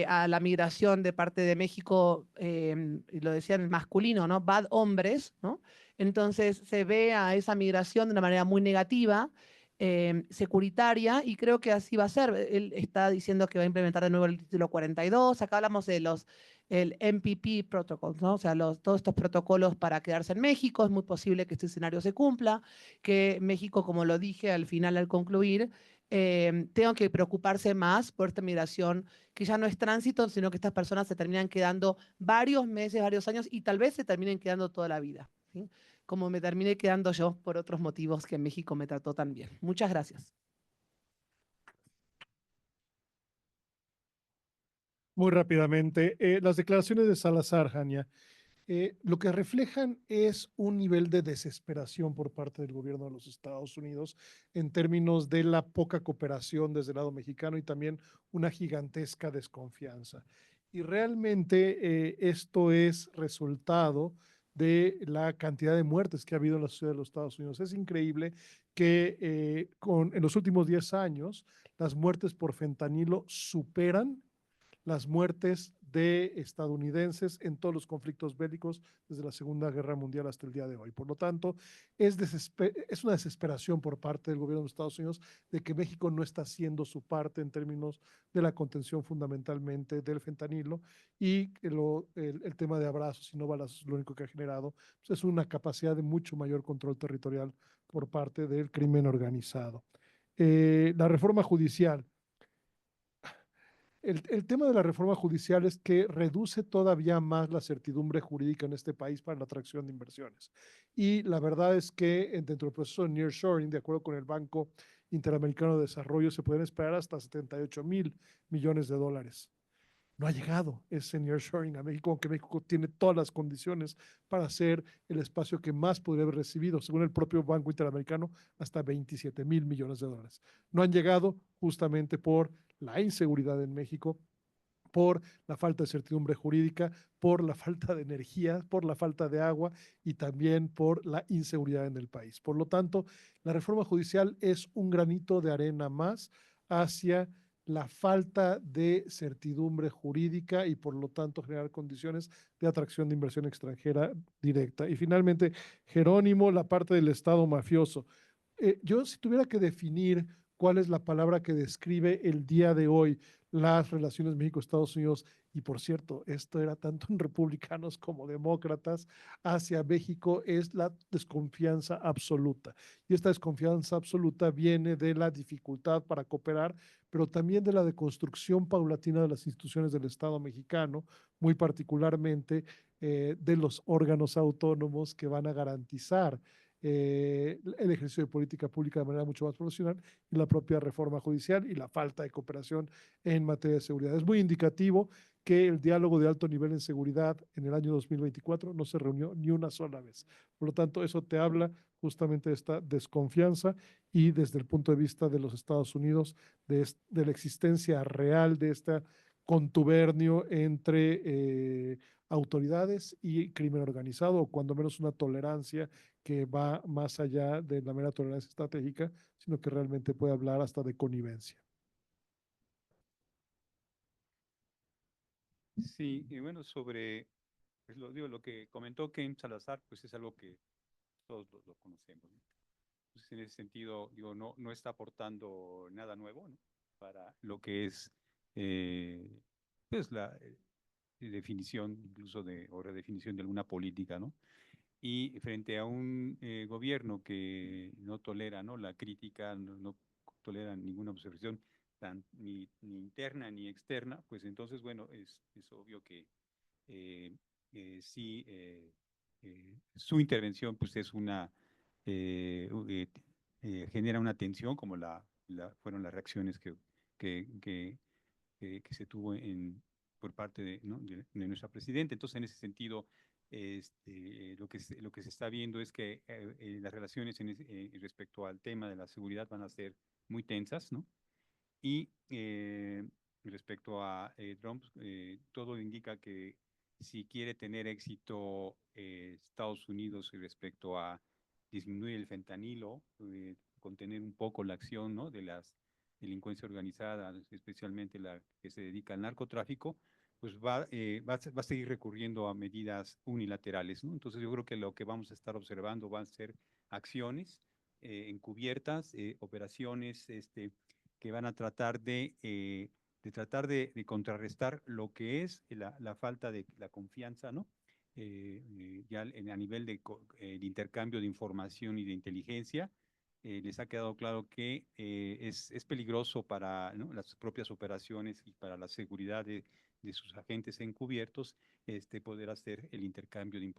a la migración de parte de México, y lo decían en masculino, ¿no? Bad hombres, ¿no? Entonces se ve a esa migración de una manera muy negativa, securitaria, y creo que así va a ser. Él está diciendo que va a implementar de nuevo el título 42. Acá hablamos de el MPP Protocol, ¿no? O sea, todos estos protocolos para quedarse en México. Es muy posible que este escenario se cumpla, que México, como lo dije al final, al concluir, tenga que preocuparse más por esta migración que ya no es tránsito, sino que estas personas se terminan quedando varios meses, varios años y tal vez se terminen quedando toda la vida, ¿sí? Como me terminé quedando yo por otros motivos que México me trató tan bien. Muchas gracias. Muy rápidamente, las declaraciones de Salazar, Jania, lo que reflejan es un nivel de desesperación por parte del gobierno de los Estados Unidos en términos de la poca cooperación desde el lado mexicano y también una gigantesca desconfianza. Y realmente esto es resultado de la cantidad de muertes que ha habido en la sociedad de los Estados Unidos. Es increíble que en los últimos 10 años las muertes por fentanilo superan las muertes de estadounidenses en todos los conflictos bélicos desde la Segunda Guerra Mundial hasta el día de hoy. Por lo tanto, es una desesperación por parte del gobierno de Estados Unidos de que México no está haciendo su parte en términos de la contención fundamentalmente del fentanilo, y el tema de abrazos y no balazos lo único que ha generado pues, es una capacidad de mucho mayor control territorial por parte del crimen organizado. La reforma judicial. El tema de la reforma judicial es que reduce todavía más la certidumbre jurídica en este país para la atracción de inversiones. Y la verdad es que dentro del proceso de nearshoring, de acuerdo con el Banco Interamericano de Desarrollo, se pueden esperar hasta 78,000 millones de dólares. No ha llegado ese nearshoring a México, aunque México tiene todas las condiciones para ser el espacio que más podría haber recibido, según el propio Banco Interamericano, hasta 27,000 millones de dólares. No han llegado justamente por la inseguridad en México, por la falta de certidumbre jurídica, por la falta de energía, por la falta de agua y también por la inseguridad en el país. Por lo tanto, la reforma judicial es un granito de arena más hacia la falta de certidumbre jurídica y por lo tanto generar condiciones de atracción de inversión extranjera directa. Y finalmente, Jerónimo, la parte del Estado mafioso. Yo si tuviera que definir cuál es la palabra que describe el día de hoy las relaciones México-Estados Unidos, y por cierto, esto era tanto en republicanos como demócratas, hacia México, es la desconfianza absoluta. Y esta desconfianza absoluta viene de la dificultad para cooperar, pero también de la deconstrucción paulatina de las instituciones del Estado mexicano, muy particularmente de los órganos autónomos que van a garantizar el ejercicio de política pública de manera mucho más profesional y la propia reforma judicial y la falta de cooperación en materia de seguridad. Es muy indicativo que el diálogo de alto nivel en seguridad en el año 2024 no se reunió ni una sola vez. Por lo tanto, eso te habla justamente de esta desconfianza y desde el punto de vista de los Estados Unidos, de la existencia real de este contubernio entre autoridades y crimen organizado, o cuando menos una tolerancia que va más allá de la mera tolerancia estratégica, sino que realmente puede hablar hasta de connivencia. Sí, y bueno, sobre pues lo que comentó Ken Salazar, pues es algo que todos lo conocemos, ¿no? Entonces, en ese sentido, digo, no está aportando nada nuevo, ¿no? Para lo que es pues la definición, incluso o redefinición de alguna política, ¿no? Y frente a un gobierno que no tolera, ¿no?, la crítica, no tolera ninguna observación ni interna ni externa, pues entonces, bueno, es obvio que sí, su intervención pues es genera una tensión como fueron las reacciones que, que, que se tuvo por parte ¿no?, de nuestra presidenta. Entonces, en ese sentido, lo que se está viendo es que las relaciones respecto al tema de la seguridad van a ser muy tensas, ¿no? Y respecto a Trump, todo indica que si quiere tener éxito Estados Unidos respecto a disminuir el fentanilo, contener un poco la acción, ¿no?, de las delincuencia organizada, especialmente la que se dedica al narcotráfico, pues va a seguir recurriendo a medidas unilaterales, ¿no? Entonces yo creo que lo que vamos a estar observando van a ser acciones encubiertas, operaciones que van a tratar de contrarrestar lo que es la falta de la confianza, ¿no? Ya a nivel de intercambio de información y de inteligencia, les ha quedado claro que es peligroso para, ¿no?, las propias operaciones y para la seguridad de sus agentes encubiertos, poder hacer el intercambio de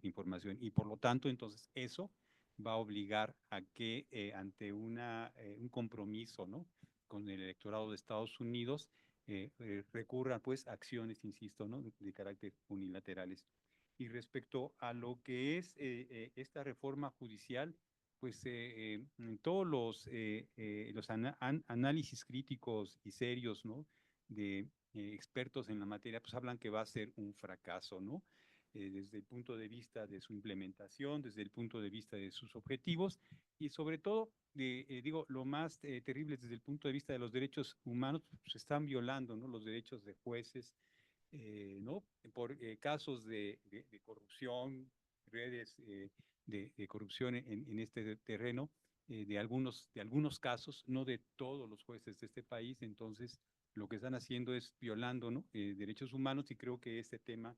información. Y por lo tanto, entonces, eso va a obligar a que ante un compromiso, ¿no?, con el electorado de Estados Unidos, recurran pues a acciones, insisto, ¿no?, de carácter unilaterales. Y respecto a lo que es esta reforma judicial, pues todos los análisis críticos y serios, ¿no?, de expertos en la materia, pues hablan que va a ser un fracaso, ¿no? Desde el punto de vista de su implementación, desde el punto de vista de sus objetivos y sobre todo, digo, lo más terrible desde el punto de vista de los derechos humanos, pues, se están violando, ¿no?, los derechos de jueces, ¿no?, por casos de corrupción, redes de corrupción en este terreno, de algunos casos, no de todos los jueces de este país. Entonces, lo que están haciendo es violando, ¿no?, derechos humanos, y creo que este tema,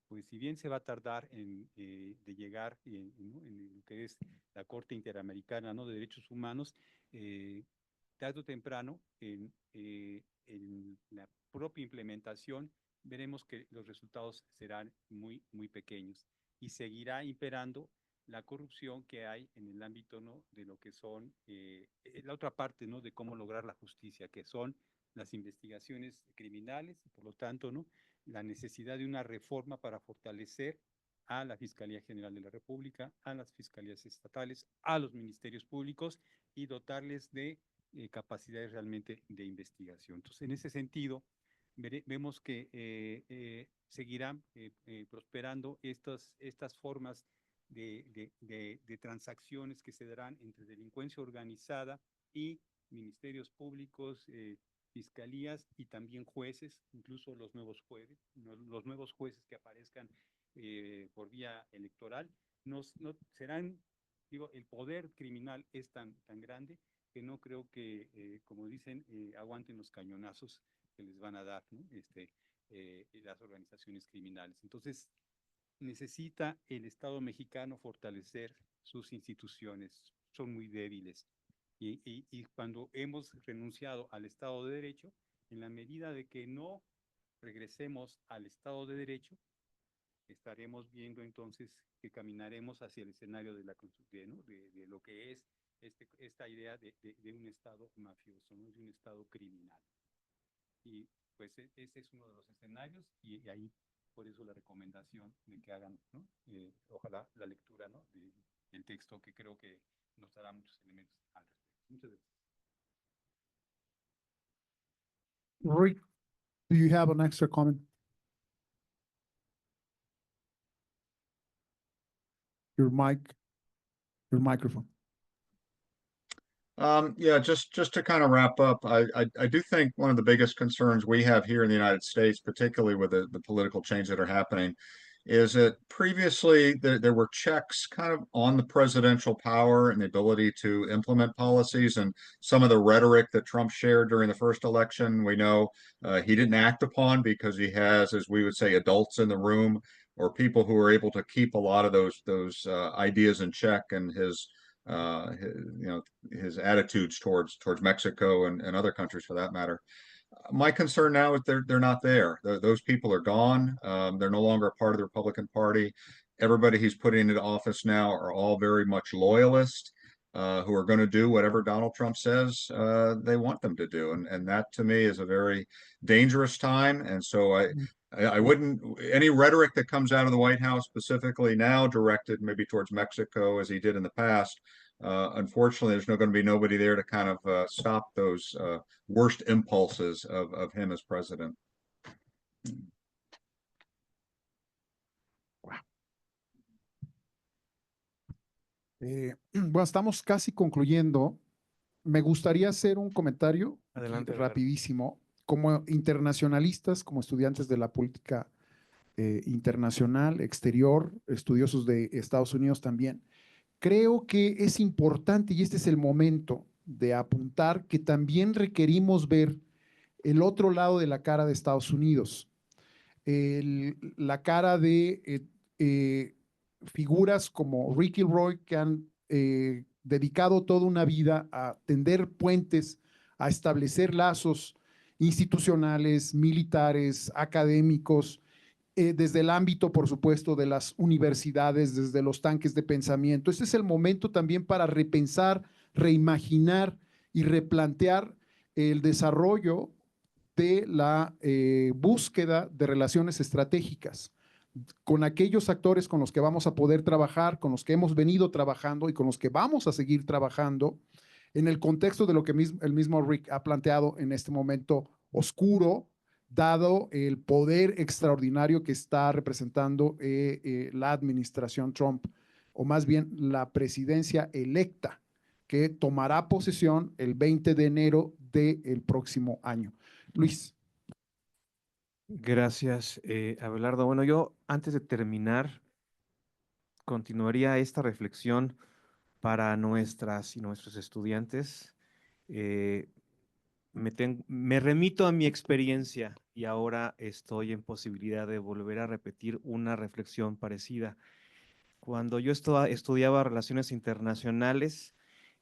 pues si bien se va a tardar de llegar ¿no?, en lo que es la Corte Interamericana, ¿no?, de Derechos Humanos, tarde o temprano, en la propia implementación, veremos que los resultados serán muy, muy pequeños y seguirá imperando la corrupción que hay en el ámbito, ¿no?, de lo que son la otra parte, ¿no?, de cómo lograr la justicia, que son las investigaciones criminales, y por lo tanto, ¿no?, la necesidad de una reforma para fortalecer a la Fiscalía General de la República, a las fiscalías estatales, a los ministerios públicos y dotarles de capacidades realmente de investigación. Entonces, en ese sentido, vemos que seguirán prosperando estas formas de transacciones que se darán entre delincuencia organizada y ministerios públicos, fiscalías y también jueces, incluso los nuevos jueces que aparezcan por vía electoral, no serán, digo, el poder criminal es tan grande que no creo que, como dicen, aguanten los cañonazos que les van a dar, ¿no?, las organizaciones criminales. Entonces, necesita el Estado mexicano fortalecer sus instituciones, son muy débiles. Y cuando hemos renunciado al Estado de Derecho, en la medida de que no regresemos al Estado de Derecho, estaremos viendo entonces que caminaremos hacia el escenario de la construcción, ¿no? De lo que es esta idea de un Estado mafioso, ¿no? De un Estado criminal. Y pues ese es uno de los escenarios y ahí por eso la recomendación de que hagan, ¿no? Ojalá la lectura, ¿no? del texto, que creo que nos dará muchos elementos al respecto. Muchas gracias. Rick, do you have an extra comment? Your microphone. Yeah, just to kind of wrap up, I do think one of the biggest concerns we have here in the United States, particularly with the political change that are happening, is that previously there were checks kind of on the presidential power and the ability to implement policies, and some of the rhetoric that Trump shared during the first election, we know he didn't act upon because he has, as we would say, adults in the room or people who are able to keep a lot of those ideas in check, and his attitudes towards Mexico and other countries for that matter. My concern now is they're not there. Those people are gone. They're no longer a part of the Republican Party. Everybody he's putting into office now are all very much loyalists who are going to do whatever Donald Trump says they want them to do. And that to me is a very dangerous time. And so I wouldn't, any rhetoric that comes out of the White House specifically now directed maybe towards Mexico as he did in the past, unfortunately, there's not going to be nobody there to kind of stop those worst impulses of him as president. Bueno, estamos casi concluyendo. Me gustaría hacer un comentario Adelante, rapidísimo. Como internacionalistas, como estudiantes de la política internacional, exterior, estudiosos de Estados Unidos también, creo que es importante, y este es el momento de apuntar, que también requerimos ver el otro lado de la cara de Estados Unidos, la cara de figuras como Rick Roy, que han dedicado toda una vida a tender puentes, a establecer lazos institucionales, militares, académicos, desde el ámbito, por supuesto, de las universidades, desde los tanques de pensamiento. Este es el momento también para repensar, reimaginar y replantear el desarrollo de la búsqueda de relaciones estratégicas con aquellos actores con los que vamos a poder trabajar, con los que hemos venido trabajando y con los que vamos a seguir trabajando en el contexto de lo que el mismo Rick ha planteado en este momento oscuro, dado el poder extraordinario que está representando la administración Trump, o más bien la presidencia electa, que tomará posesión el 20 de enero del próximo año. Luis. Gracias, Abelardo. Bueno, yo antes de terminar, continuaría esta reflexión para nuestras y nuestros estudiantes. Me remito a mi experiencia y ahora estoy en posibilidad de volver a repetir una reflexión parecida. Cuando yo estudiaba Relaciones Internacionales,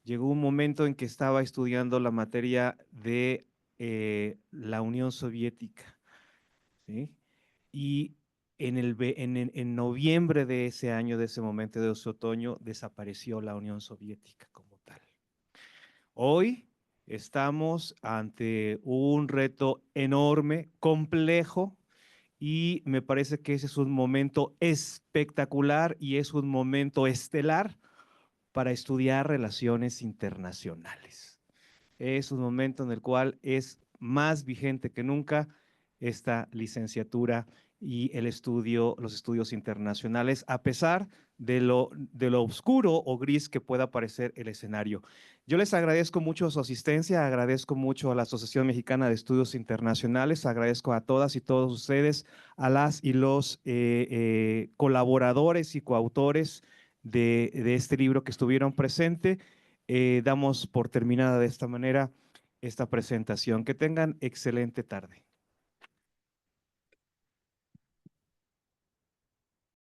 llegó un momento en que estaba estudiando la materia de la Unión Soviética, ¿sí? Y en noviembre de ese año, de ese momento, de ese otoño, desapareció la Unión Soviética como tal. Hoy estamos ante un reto enorme, complejo, y me parece que ese es un momento espectacular y es un momento estelar para estudiar relaciones internacionales. Es un momento en el cual es más vigente que nunca esta licenciatura y los estudios internacionales, a pesar de lo oscuro o gris que pueda parecer el escenario. Yo les agradezco mucho su asistencia, agradezco mucho a la Asociación Mexicana de Estudios Internacionales, agradezco a todas y todos ustedes, a las y los colaboradores y coautores de este libro que estuvieron presentes. Damos por terminada de esta manera esta presentación. Que tengan excelente tarde.